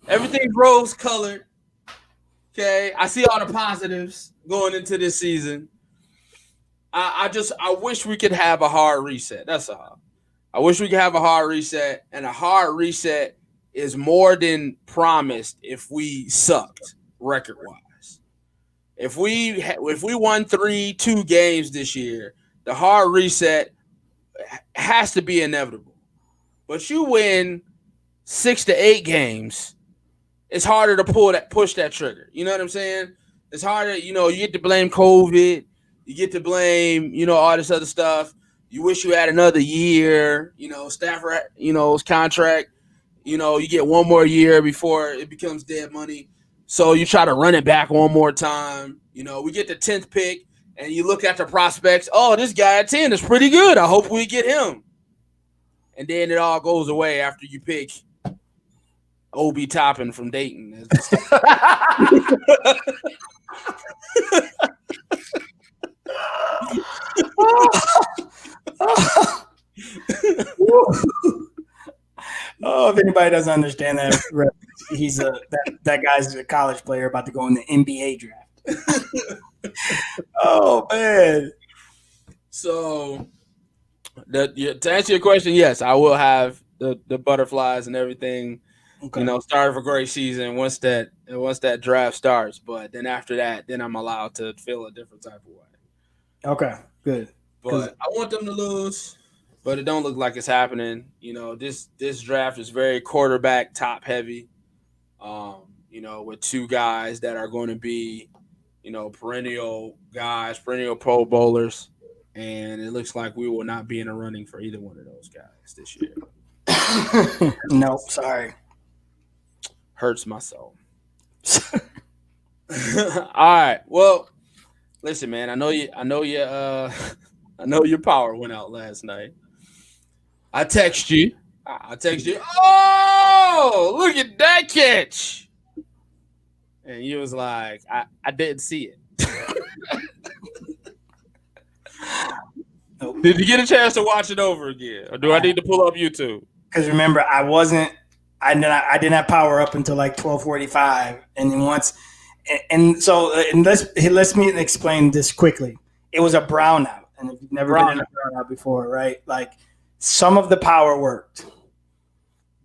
Everything's rose-colored. Okay? I see all the positives going into this season. I wish we could have a hard reset. That's all. I wish we could have a hard reset, and a hard reset is more than promised if we sucked record-wise. If we won 3-2 games this year, the hard reset has to be inevitable. But you win 6 to 8 games, it's harder to push that trigger. You know what I'm saying? It's harder, you get to blame COVID. You get to blame, all this other stuff. You wish you had another year, Stafford, his contract, you get one more year before it becomes dead money. So you try to run it back one more time. We get the 10th pick and you look at the prospects. Oh, this guy at 10 is pretty good. I hope we get him. And then it all goes away after you pick Obi Toppin from Dayton. If anybody doesn't understand that, he's that guy's a college player about to go in the NBA draft. Oh man! So, to answer your question, yes, I will have the butterflies and everything. Okay. Start of a great season once that draft starts. But then after that, then I'm allowed to feel a different type of way. Okay, good. But I want them to lose. but it don't look like it's happening. This draft is very quarterback top heavy. With two guys that are going to be, perennial guys, perennial Pro Bowlers, and it looks like we will not be in a running for either one of those guys this year. Nope, sorry. Hurts my soul. All right. Well, listen, man. I know you. I know your power went out last night. I text you. Oh, look at that catch! And you was like, I didn't see it. Nope. Did you get a chance to watch it over again, or do I need to pull up YouTube? Because remember, I didn't have power up until like 12:45, and then once, let's me explain this quickly. It was a brownout, and if you've never been in a brownout before, right? Like some of the power worked,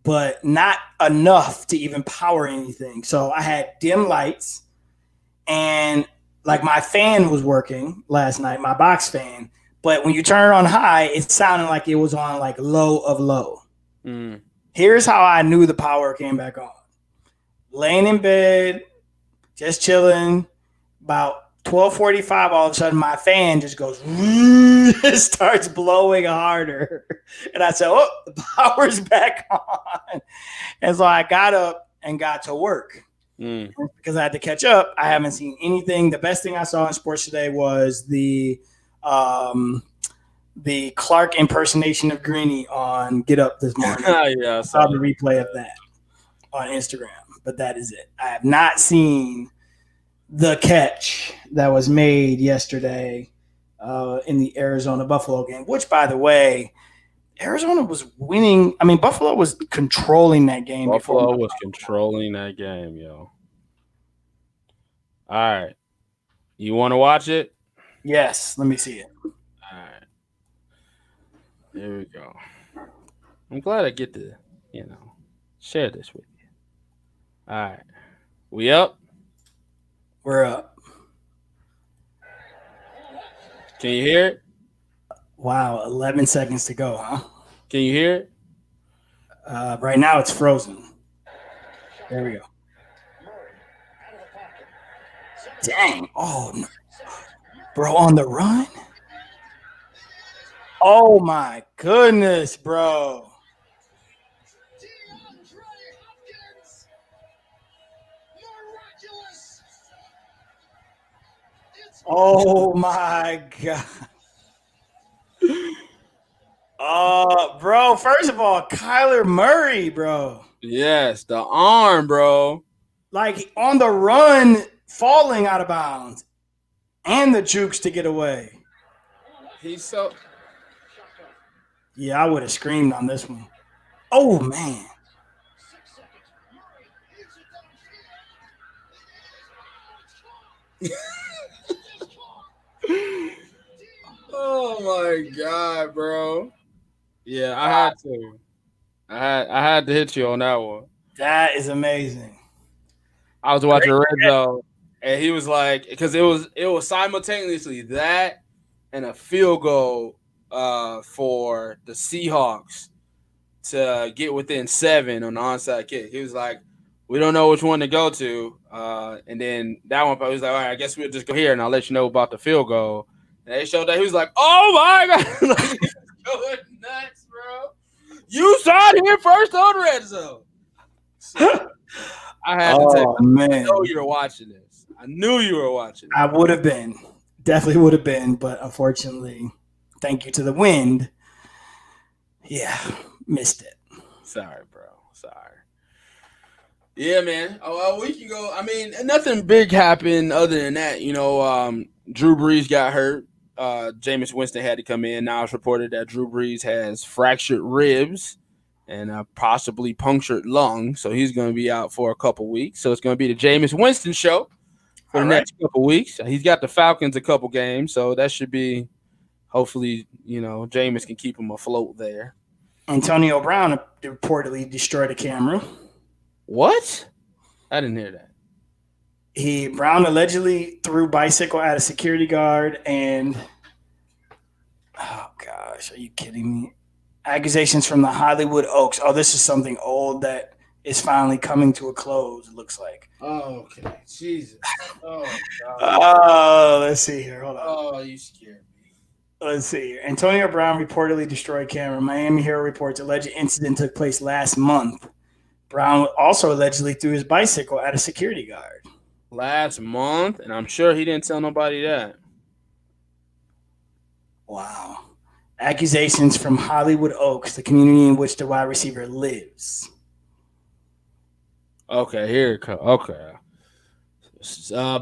but not enough to even power anything. So I had dim lights, and like my fan was working last night, my box fan. But when you turn it on high, it sounded like it was on like low of low. Mm. Here's how I knew the power came back on. Laying in bed, just chilling. About 12:45, all of a sudden my fan just goes, it starts blowing harder. And I said, oh, the power's back on. And so I got up and got to work. Because I had to catch up. I haven't seen anything. The best thing I saw in sports today was the Clark impersonation of Greeny on Get Up this morning. Yeah, I saw the replay of that on Instagram, but that is it. I have not seen the catch that was made yesterday in the Arizona Buffalo game, which, by the way, Arizona was winning. I mean, Buffalo was controlling that game. Buffalo was controlling that game, yo. All right. You want to watch it? Yes. Let me see it. All right. There we go. I'm glad I get to, share this with you. All right. We up? We're up. Can you hear it? Wow. 11 seconds to go, huh? Can you hear it? Right now it's frozen. There we go. Dang. Oh, no. Bro, on the run? Oh, my goodness, bro. Oh, my God. Bro, first of all, Kyler Murray, bro. Yes, the arm, bro. Like on the run, falling out of bounds, and the jukes to get away. He's so. Yeah, I would have screamed on this one. Oh, man. Oh my God, bro. Yeah, I had to. I had to hit you on that one. That is amazing. I was watching Red Zone, and he was like, because it was simultaneously that and a field goal for the Seahawks to get within 7 on the onside kick. He was like, we don't know which one to go to, and then that one, he was like, all right, I guess we'll just go here, and I'll let you know about the field goal. And they showed that he was like, "Oh my God!" Like, he's going nuts, bro. You saw it here first on Red Zone. So, I had to take. Man. I know you were watching this. I knew you were watching. I would have been, definitely would have been, but unfortunately, thank you to the wind. Yeah, missed it. Sorry, bro. Sorry. Yeah, man. A week ago, I mean, nothing big happened other than that. Drew Brees got hurt. Jameis Winston had to come in. Now it's reported that Drew Brees has fractured ribs and a possibly punctured lung, so he's going to be out for a couple weeks. So it's going to be the Jameis Winston show for the next couple weeks. He's got the Falcons a couple games, so that should be hopefully, Jameis can keep him afloat there. Antonio Brown reportedly destroyed a camera. What? I didn't hear that. Brown allegedly threw bicycle at a security guard, and oh gosh, are you kidding me? Accusations from the Hollywood Oaks. Oh, this is something old that is finally coming to a close, it looks like. Oh, okay. Jesus. Oh, God. Oh, let's see here. Hold on. Oh, you scared me. Let's see here. Antonio Brown reportedly destroyed camera. Miami Herald reports alleged incident took place last month. Brown also allegedly threw his bicycle at a security guard. Last month, and I'm sure he didn't tell nobody that. Wow. Accusations from Hollywood Oaks, the community in which the wide receiver lives. Okay, here it comes. Okay.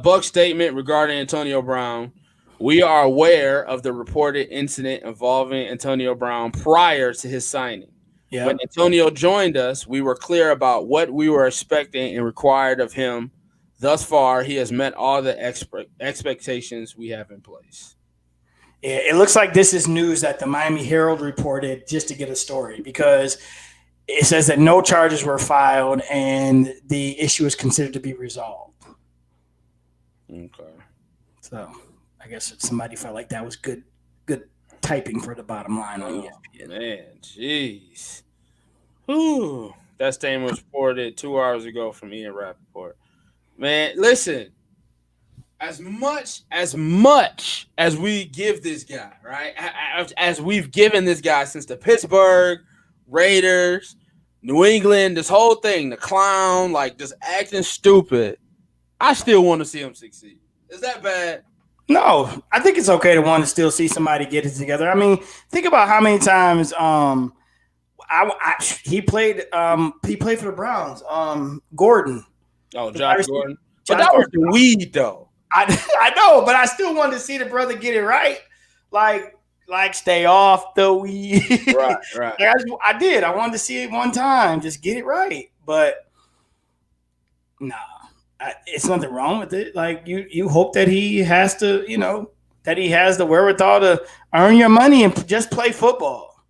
Buck statement regarding Antonio Brown. We are aware of the reported incident involving Antonio Brown prior to his signing. Yeah. When Antonio joined us, we were clear about what we were expecting and required of him. Thus far, he has met all the expectations we have in place. Yeah, it looks like this is news that the Miami Herald reported just to get a story, because it says that no charges were filed and the issue is considered to be resolved. Okay. So I guess somebody felt like that was good typing for the bottom line on ESPN. Man, jeez. Whew. That statement was reported 2 hours ago from Ian Rappaport. Man, listen. As much as we give this guy, right? As we've given this guy since the Pittsburgh Raiders, New England, this whole thing, the clown, like just acting stupid, I still want to see him succeed. Is that bad? No, I think it's okay to want to still see somebody get it together. I mean, think about how many times he played for the Browns. Gordon. Oh, Josh Gordon. But that was the weed, though. I know, but I still wanted to see the brother get it right. Like stay off the weed. Right. I did. I wanted to see it one time, just get it right. But nah, it's nothing wrong with it. Like you hope that he has to, that he has the wherewithal to earn your money and just play football.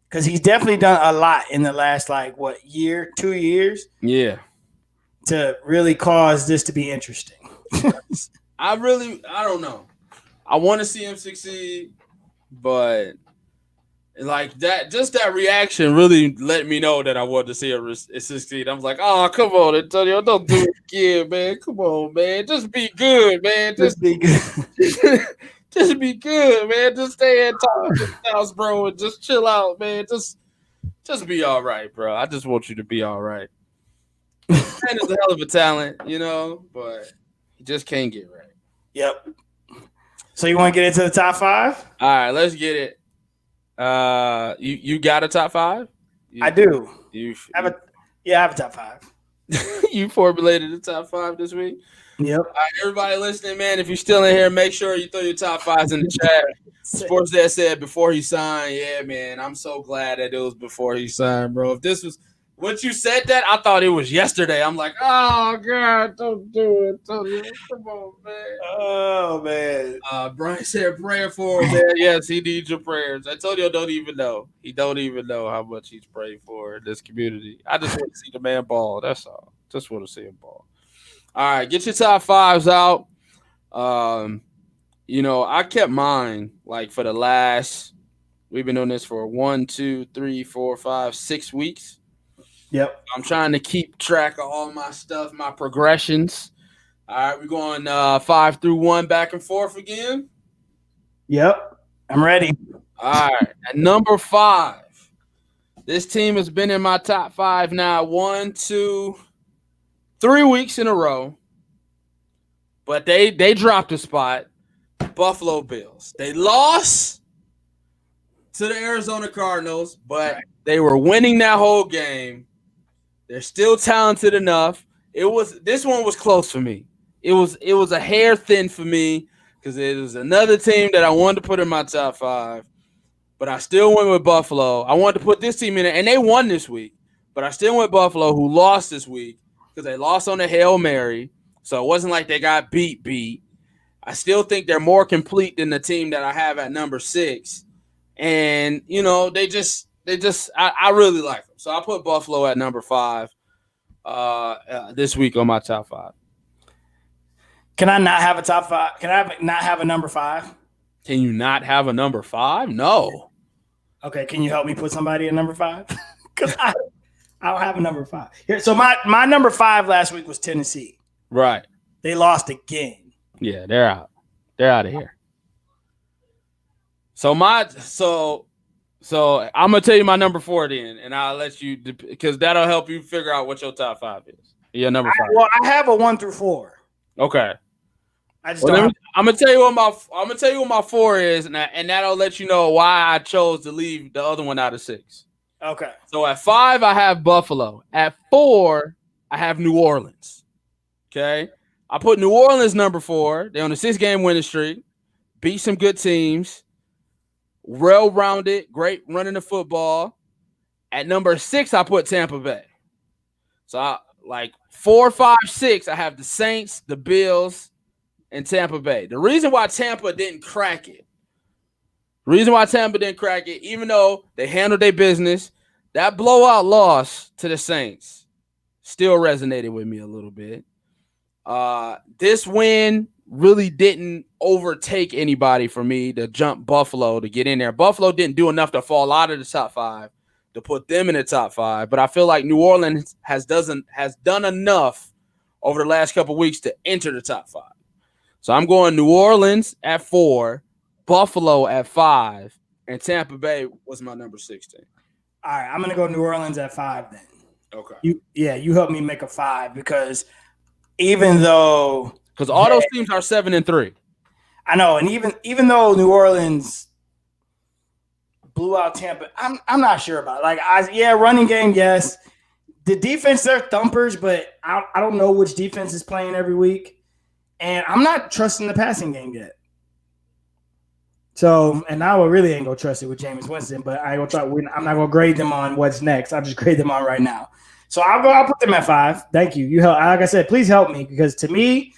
Because he's definitely done a lot in the last 2 years. Yeah. To really cause this to be interesting. I don't know. I want to see him succeed, but like that, just that reaction really let me know that I wanted to see him succeed. I was like, oh, come on, Antonio, don't do it again, man. Come on, man. Just be good, man. Just be good. Just be good, man. Just stay at the house, bro, and just chill out, man. Just be all right, bro. I just want you to be all right. Man is a hell of a talent, but he just can't get right. Yep. So you want to get into the top 5? All right, let's get it. You got a top 5? I do. I have a top 5. You formulated the top 5 this week? Yep. All right, everybody listening, man, if you're still in here, make sure you throw your top 5s in the chat. Sports Dad said before he signed, yeah, man, I'm so glad that it was before he signed, bro. If this was once you said that, I thought it was yesterday. I'm like, oh, God, don't do it. Come on, man. Oh, man. Brian said praying for him, man. Yes, he needs your prayers. Antonio don't even know. He don't even know how much he's praying for in this community. I just want to see the man ball. That's all. Just want to see him ball. All right, get your top 5s out. I kept mine, for the last, we've been doing this for 1, 2, 3, 4, 5, 6 weeks. Yep. I'm trying to keep track of all my stuff, my progressions. All right, we're going 5 through 1 back and forth again. Yep. I'm ready. All right. At number 5, this team has been in my top 5 now 1, 2, 3 weeks in a row. But they dropped a spot. Buffalo Bills. They lost to the Arizona Cardinals, but they were winning that whole game. They're still talented enough. This one was close for me. It was a hair thin for me because it was another team that I wanted to put in my top 5, but I still went with Buffalo. I wanted to put this team in there, and they won this week, but I still went Buffalo, who lost this week because they lost on the Hail Mary, so it wasn't like they got beat. I still think they're more complete than the team that I have at number 6, and they just I really like them. So I put Buffalo at number 5 this week on my top 5. Can I not have a top 5? Can I not have a number 5? Can you not have a number 5? No. Okay, can you help me put somebody at number 5? Because I don't have a number 5 here. So my number 5 last week was Tennessee. Right. They lost again. Yeah, they're out. They're out of here. So I'm gonna tell you my number 4 then, and I'll let you because that'll help you figure out what your top 5 is. Yeah, number 5. Well, I have a 1 through 4. Okay. I just don't. I'm gonna tell you what my 4 is, and that'll let you know why I chose to leave the other one out of 6. Okay. So at 5, I have Buffalo. At 4, I have New Orleans. Okay. I put New Orleans number 4. They're on a 6-game winning streak. Beat some good teams. Well-rounded, great running the football. At number 6, I put Tampa Bay. So I like 4, 5, 6. I have the Saints, the Bills, and Tampa Bay. The reason why Tampa didn't crack it, even though they handled their business, that blowout loss to the Saints still resonated with me a little bit. This win really didn't overtake anybody for me to jump Buffalo to get in there. Buffalo didn't do enough to fall out of the top 5 to put them in the top 5, but I feel like New Orleans has done enough over the last couple of weeks to enter the top 5. So I'm going New Orleans at 4, Buffalo at 5, and Tampa Bay was my number 16. All right, I'm gonna go New Orleans at 5 then. Okay. You helped me make a 5 because even though all those teams are 7-3. I know, and even though New Orleans blew out Tampa, I'm not sure about it. Running game, yes. The defense, they're thumpers, but I don't know which defense is playing every week, and I'm not trusting the passing game yet. So, and now I really ain't gonna trust it with Jameis Winston, but I'm not gonna grade them on what's next. I'll just grade them on right now. So I'll put them at 5. Thank you. You help. Like I said, please help me because to me,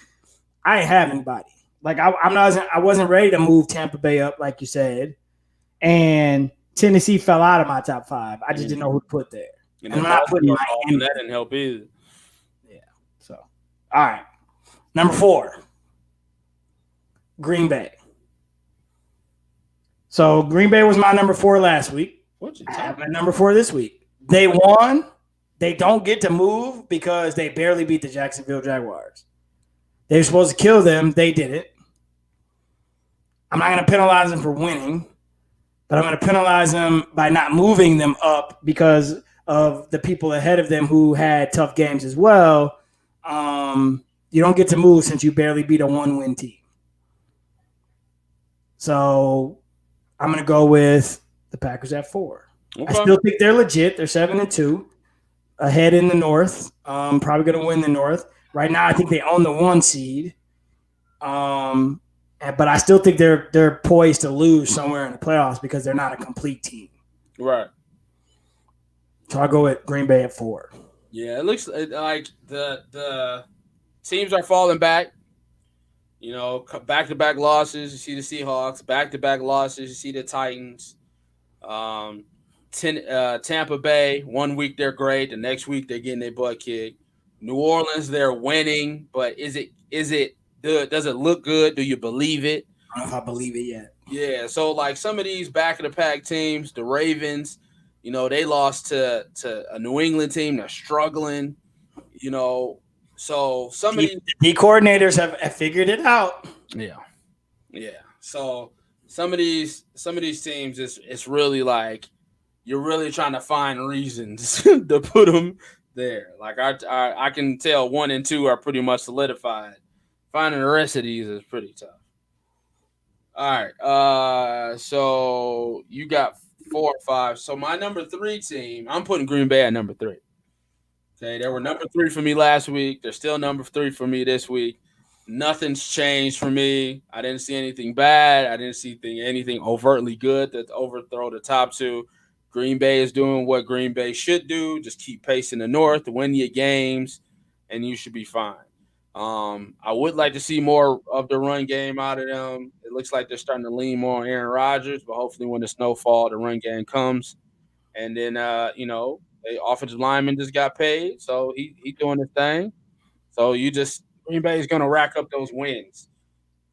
I ain't have anybody. Like I wasn't ready to move Tampa Bay up like you said, and Tennessee fell out of my top 5. I just didn't know who to put there. And I'm not putting Miami. That didn't help either. Yeah. So, all right, number 4, Green Bay. So Green Bay was my number 4 last week. I have my number 4 this week. They won. They don't get to move because they barely beat the Jacksonville Jaguars. They were supposed to kill them. They didn't. I'm not going to penalize them for winning, but I'm going to penalize them by not moving them up because of the people ahead of them who had tough games as well. You don't get to move since you barely beat a 1-win team. So I'm going to go with the Packers at 4. Okay. I still think they're legit. They're 7-2. Ahead in the North. Probably going to win the North. Right now, I think they own the 1 seed. But I still think they're poised to lose somewhere in the playoffs because they're not a complete team. Right. So I'll go with Green Bay at 4. Yeah, it looks like the teams are falling back. You know, back-to-back losses. You see the Seahawks. Back-to-back losses. You see the Titans. Tampa Bay, 1 week they're great. The next week they're getting their butt kicked. New Orleans, they're winning, but does it look good? Do you believe it? I don't know if I believe it yet. Yeah, so like some of these back-of-the-pack teams, the Ravens, you know, they lost to a New England team that's struggling, you know. So some of the coordinators have figured it out. Yeah. So some of these teams, it's really like you're really trying to find reasons to put them there. Like I can tell 1 and 2 are pretty much solidified. Finding the rest of these is pretty tough. All right. So you got 4 or 5. So my number 3 team, I'm putting Green Bay at number 3. Okay, they were number 3 for me last week. They're still number 3 for me this week. Nothing's changed for me. I didn't see anything bad. I didn't see anything overtly good that overthrow the top 2. Green Bay is doing what Green Bay should do. Just keep pacing the North, win your games, and you should be fine. I would like to see more of the run game out of them. It looks like they're starting to lean more on Aaron Rodgers, but hopefully when the snowfall, the run game comes. And then, the offensive lineman just got paid, so he doing his thing. So Green Bay is going to rack up those wins.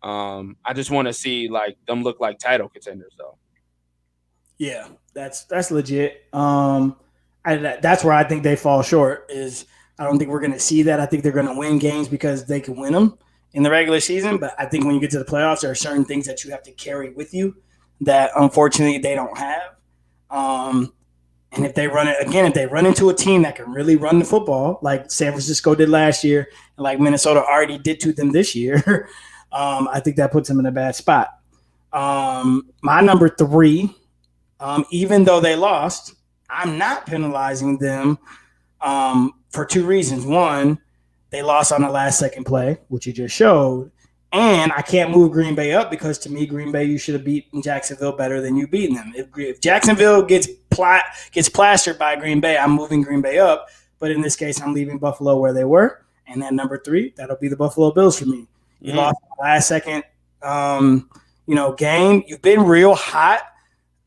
I just want to see like them look like title contenders, though. Yeah, that's legit. That's where I think they fall short. Is I don't think we're going to see that. I think they're going to win games because they can win them in the regular season. But I think when you get to the playoffs, there are certain things that you have to carry with you that unfortunately they don't have. Um, and if they run it again, if they run into a team that can really run the football, like San Francisco did last year, and like Minnesota already did to them this year, I think that puts them in a bad spot. My number three, even though they lost, I'm not penalizing them for two reasons. One, they lost on the last second play, which you just showed. And I can't move Green Bay up because to me, Green Bay, you should have beaten Jacksonville better than you beaten them. If Jacksonville gets plastered by Green Bay, I'm moving Green Bay up. But in this case, I'm leaving Buffalo where they were. And then number three, that'll be the Buffalo Bills for me. You lost the last second, game. You've been real hot.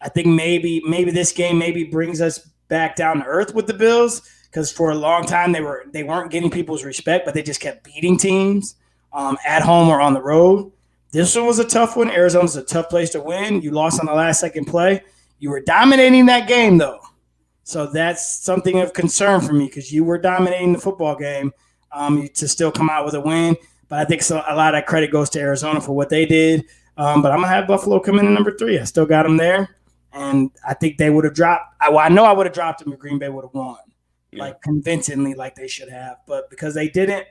I think maybe this game maybe brings us back down to earth with the Bills because for a long time they weren't getting people's respect, but they just kept beating teams at home or on the road. This one was a tough one. Arizona's a tough place to win. You lost on the last second play. You were dominating that game though, so that's something of concern for me because you were dominating the football game to still come out with a win. But I think a lot of that credit goes to Arizona for what they did. But I'm gonna have Buffalo come in at number three. I still got them there. And I think they would have dropped. I know I would have dropped them if Green Bay would have won, like convincingly, like they should have. But because they didn't,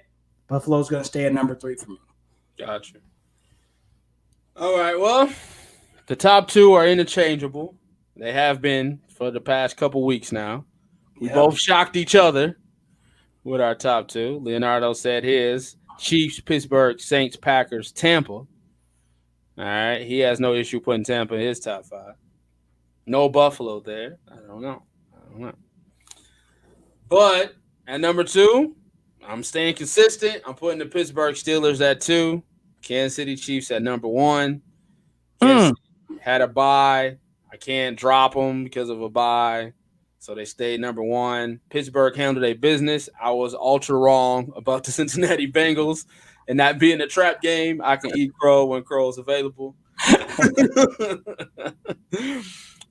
Buffalo's going to stay at number three for me. Gotcha. All right. Well, the top two are interchangeable. They have been for the past couple weeks now. We both shocked each other with our top two. Leonardo said his Chiefs, Pittsburgh, Saints, Packers, Tampa. All right. He has no issue putting Tampa in his top five. No Buffalo there. I don't know. But at number two, I'm staying consistent. I'm putting the Pittsburgh Steelers at 2. Kansas City Chiefs at number 1. Kansas City had a bye. I can't drop them because of a bye. So they stayed number 1. Pittsburgh handled their business. I was ultra wrong about the Cincinnati Bengals and that being a trap game. I can eat crow when crow is available.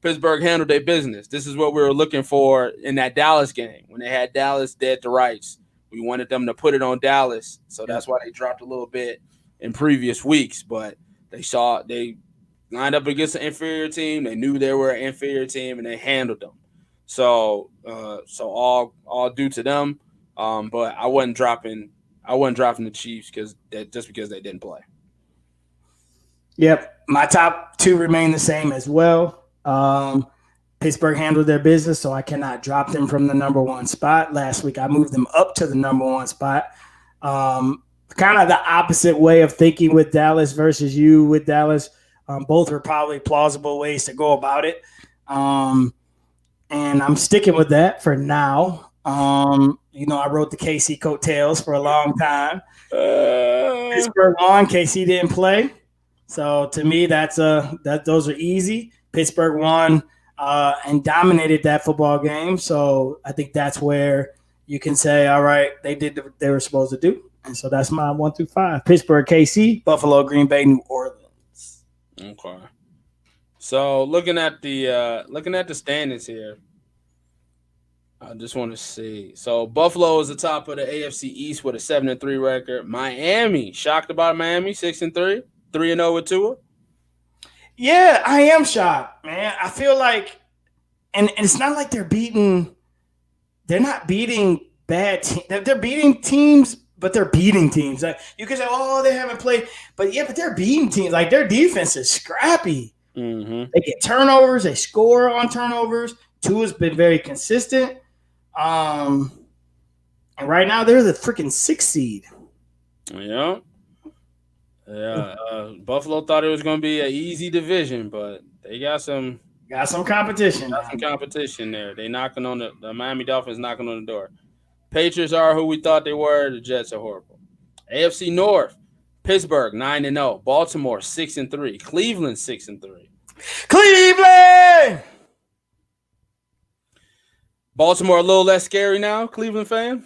Pittsburgh handled their business. This is what we were looking for in that Dallas game. When they had Dallas dead to rights, we wanted them to put it on Dallas. So that's why they dropped a little bit in previous weeks. But they lined up against an inferior team. They knew they were an inferior team, and they handled them. So all due to them. But I wasn't dropping the Chiefs because they didn't play. Yep, my top two remain the same as well. Pittsburgh handled their business, so I cannot drop them from the number 1 spot. Last week, I moved them up to the number 1 spot. Kind of the opposite way of thinking with Dallas versus you with Dallas. Both are probably plausible ways to go about it. And I'm sticking with that for now. I wrote the KC coattails for a long time. Pittsburgh won. KC didn't play. So to me, those are easy. Pittsburgh won and dominated that football game. So I think that's where you can say, all right, they did what they were supposed to do. And so that's my 1 through 5. Pittsburgh, KC, Buffalo, Green Bay, New Orleans. Okay. So looking at the standings here, I just want to see. So Buffalo is the top of the AFC East with a 7-3 record. Miami, shocked about Miami, 6-3, 3-0 with Tua. Yeah, I am shocked, man. I feel like, and it's not like they're not beating bad teams. They're beating teams, but they're beating teams. Like, you can say, oh, they haven't played. But they're beating teams. Like, their defense is scrappy. Mm-hmm. They get turnovers. They score on turnovers. Tua's been very consistent. And right now, they're the freaking 6th seed. Yeah. Yeah, Buffalo thought it was going to be an easy division, but they got some competition. Got some competition there. They knocking on the Miami Dolphins knocking on the door. Patriots are who we thought they were. The Jets are horrible. AFC North, Pittsburgh 9-0, Baltimore 6-3, Cleveland 6-3. Cleveland. Baltimore a little less scary now. Cleveland fan.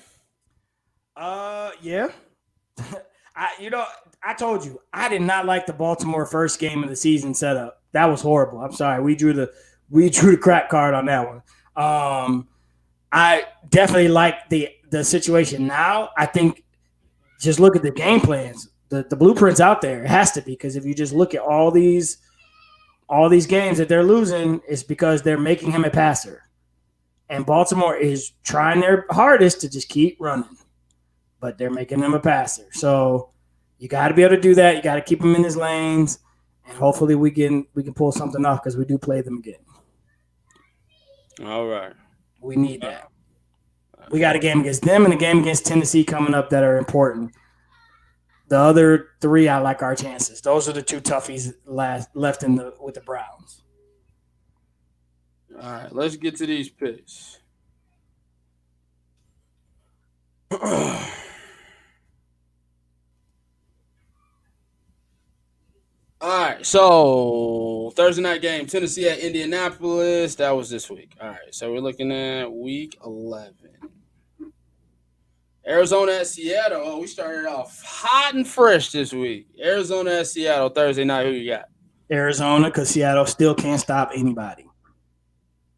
Yeah. I told you I did not like the Baltimore first game of the season setup. That was horrible. I'm sorry. We drew the we drew the crack card on that one. I definitely like the situation now. I think just look at the game plans. The blueprint's out there. It has to be, because if you just look at all these games that they're losing, it's because they're making him a passer. And Baltimore is trying their hardest to just keep running, but they're making him a passer. So you got to be able to do that. You got to keep him in his lanes, and hopefully we can pull something off, because we do play them again. All right. We need that. We got a game against them and a game against Tennessee coming up that are important. The other three, I like our chances. Those are the two toughies left with the Browns. All right, let's get to these picks. All right, so Thursday night game, Tennessee at Indianapolis. That was this week. All right, so we're looking at week 11. Arizona at Seattle. Oh, we started off hot and fresh this week. Arizona at Seattle, Thursday night. Who you got? Arizona, because Seattle still can't stop anybody.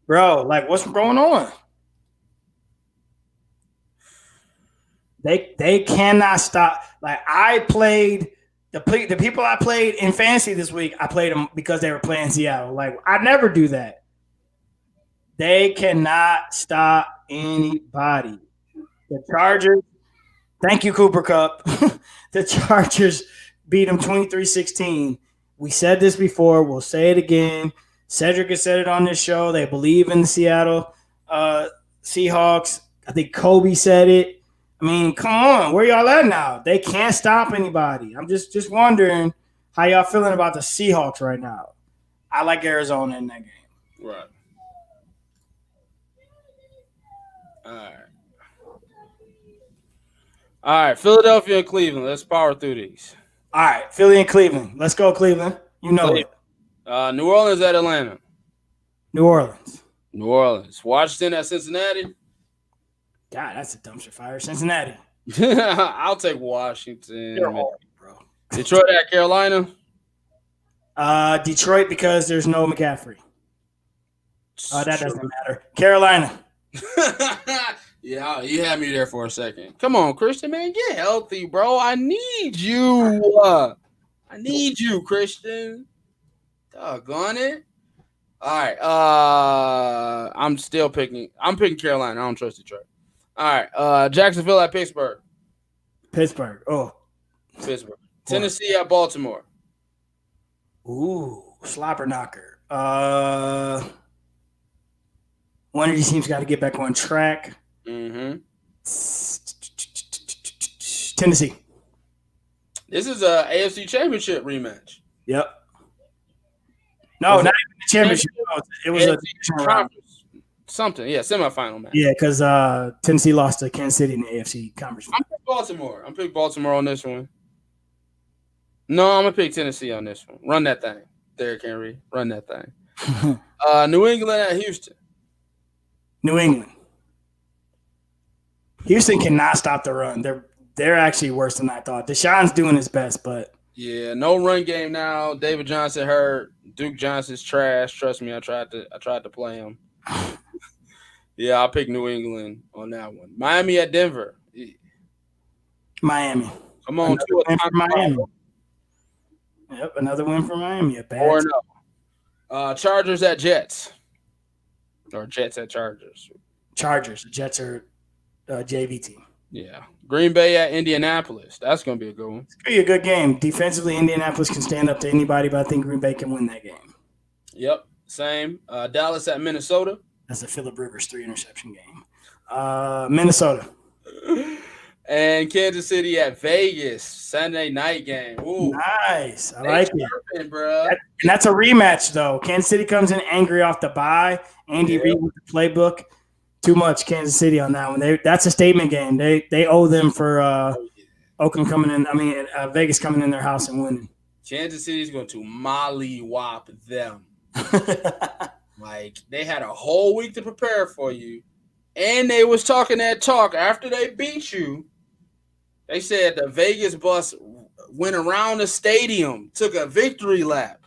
Bro, like, what's going on? They cannot stop. Like, I played the people I played in fantasy this week, I played them because they were playing Seattle. Like, I never do that. They cannot stop anybody. The Chargers, thank you, Cooper Kupp. The Chargers beat them 23-16. We said this before. We'll say it again. Cedric has said it on this show. They believe in the Seattle Seahawks. I think Kobe said it. I mean, come on. Where y'all at now? They can't stop anybody. I'm just wondering how y'all feeling about the Seahawks right now. I like Arizona in that game. Right. All right, Philadelphia and Cleveland. Let's power through these. All right, Philly and Cleveland. Let's go, Cleveland. You know it. New Orleans at Atlanta. New Orleans. New Orleans. Washington at Cincinnati. God, that's a dumpster fire. Cincinnati. I'll take Washington. They're horrible, bro. Detroit at Carolina. Detroit, because there's no McCaffrey. That doesn't matter. Carolina. Yeah, you had me there for a second. Come on, Christian, man, get healthy, bro. I need you. I need you, Christian. Doggone it. All right. I'm picking Carolina. I don't trust Detroit. All right. Jacksonville at Pittsburgh. Pittsburgh. Oh. Pittsburgh. Tennessee at Baltimore. Ooh, slobber knocker. One of these teams got to get back on track. Mm-hmm. Tennessee. This is a AFC Championship rematch. Yep. No, not even the championship. It was a something. Yeah, semifinal match. Yeah, because Tennessee lost to Kansas City in the AFC Conference. I'm picking Baltimore. I'm picking Baltimore on this one. No, I'm gonna pick Tennessee on this one. Run that thing, Derrick Henry. Run that thing. New England at Houston. New England. Houston cannot stop the run. They're actually worse than I thought. Deshaun's doing his best, but yeah, no run game now. David Johnson hurt. Duke Johnson's trash. Trust me, I tried to play him. Yeah, I'll pick New England on that one. Miami at Denver. Miami. Come on, another win for Miami. Yep, another win for Miami. A bad Chargers at Jets. Or Jets at Chargers. Chargers. The Jets are JV team. Yeah. Green Bay at Indianapolis. That's going to be a good one. It's going to be a good game. Defensively, Indianapolis can stand up to anybody, but I think Green Bay can win that game. Yep. Same. Dallas at Minnesota. That's a Phillip Rivers 3-interception game. Minnesota. And Kansas City at Vegas. Sunday night game. Ooh. Nice. I like it. Bro. And that's a rematch, though. Kansas City comes in angry off the bye. Andy Reid with the playbook. Too much Kansas City on that one. That's a statement game. They owe them for Oakland coming in. I mean, Vegas coming in their house and winning. Kansas City's going to mollywop them. Like, they had a whole week to prepare for you. And they was talking that talk after they beat you. They said the Vegas bus went around the stadium, took a victory lap.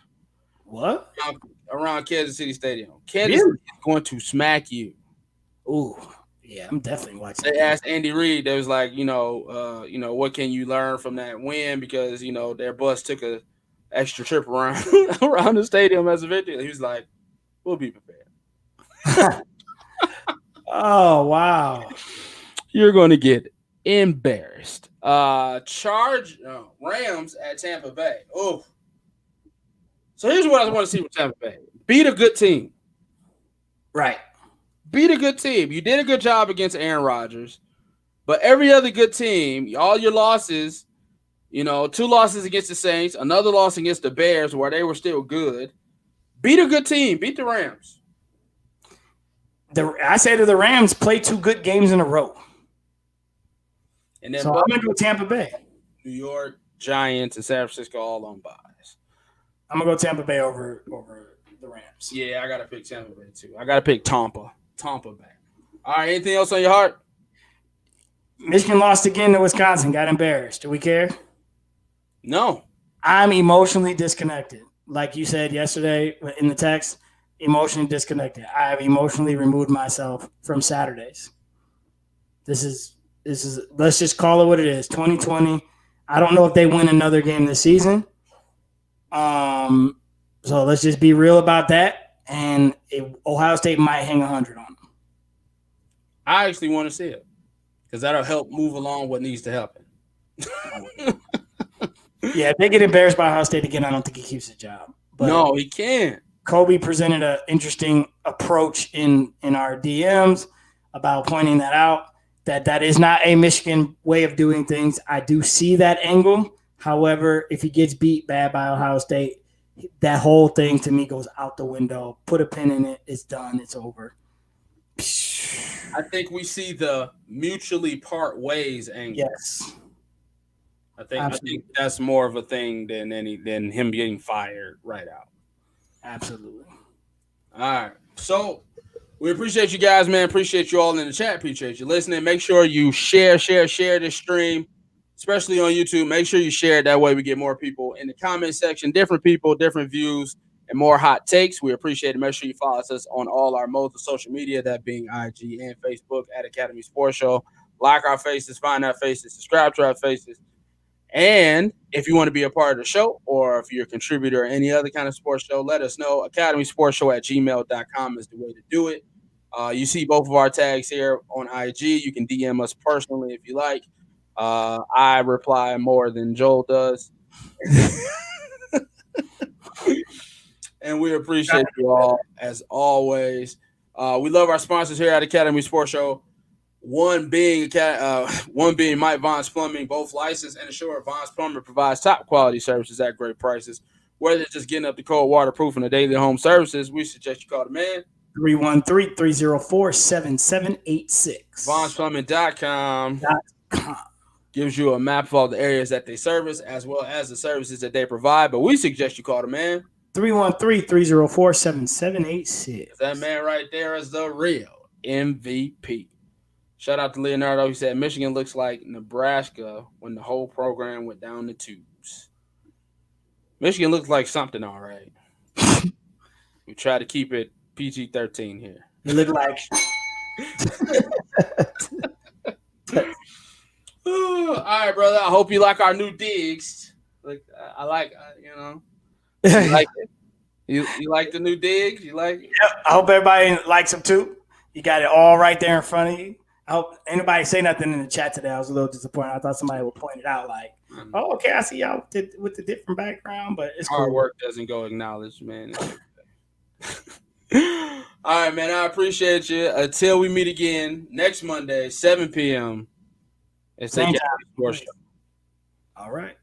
What? around Kansas City Stadium. Kansas Really? City is going to smack you. Ooh, yeah, I'm definitely watching. They asked Andy Reid. They was like, what can you learn from that win? Because their bus took a extra trip around around the stadium as a victory. He was like, we'll be prepared. Oh wow. You're going to get embarrassed. Rams at Tampa Bay. Oh. So here's what I want to see with Tampa Bay. Beat a good team. Right. Beat a good team. You did a good job against Aaron Rodgers. But every other good team, all your losses, 2 losses against the Saints, another loss against the Bears where they were still good. Beat a good team. Beat the Rams. I say to the Rams, play 2 good games in a row. And then so I'm going to go Tampa Bay. New York, Giants, and San Francisco all on buys. I'm going to go Tampa Bay over the Rams. Yeah, I got to pick Tampa Bay too. I got to pick Tampa Bay. All right, anything else on your heart? Michigan lost again to Wisconsin. Got embarrassed. Do we care? No. I'm emotionally disconnected. Like you said yesterday in the text, emotionally disconnected. I have emotionally removed myself from Saturdays. This is let's just call it what it is. 2020. I don't know if they win another game this season. So let's just be real about that. And Ohio State might hang 100 on them. I actually want to see it because that'll help move along what needs to happen. Yeah, if they get embarrassed by Ohio State again, I don't think he keeps his job. But no, he can't. Kobe presented an interesting approach in our DMs about pointing that out, that is not a Michigan way of doing things. I do see that angle. However, if he gets beat bad by Ohio State, that whole thing to me goes out the window. Put a pin in it. It's done. It's over. I think we see the mutually part ways angle. Yes. I think that's more of a thing than him getting fired right out. Absolutely. All right. So we appreciate you guys, man. Appreciate you all in the chat. Appreciate you listening. Make sure you share this stream, especially on YouTube. Make sure you share it. That way we get more people in the comment section, different people, different views, and more hot takes. We appreciate it. Make sure you follow us on all our modes of social media, that being IG and Facebook at Academy Sports Show. Like our faces, find our faces, subscribe to our faces. And if you want to be a part of the show, or if you're a contributor or any other kind of sports show, let us know. academysportshow@gmail.com is the way to do it. You see both of our tags here on IG. You can DM us personally if you like. I reply more than Joel does. And we appreciate you all, as always. We love our sponsors here at Academy Sports Show. One being Mike Vaughn's Plumbing, both licensed and insured. Vaughn's Plumbing provides top quality services at great prices. Whether it's just getting up the cold waterproof and the daily home services, we suggest you call the man. 313-304-7786. VaughnsPlumbing.com gives you a map of all the areas that they service as well as the services that they provide. But we suggest you call the man. 313-304-7786. That man right there is the real MVP. Shout out to Leonardo. He said Michigan looks like Nebraska when the whole program went down the tubes. Michigan looks like something, all right. We try to keep it PG-13 here. It looked like. All right, brother. I hope you like our new digs. I like, you like it. You like the new digs? You like it? Yeah, I hope everybody likes them too. You got it all right there in front of you. I hope anybody say nothing in the chat today. I was a little disappointed. I thought somebody would point it out like, oh, okay, I see y'all with the different background, but it's hard cool. Work doesn't go acknowledged, man. All right, man. I appreciate you. Until we meet again next Monday, 7 p.m. It's a Sports Show. All right.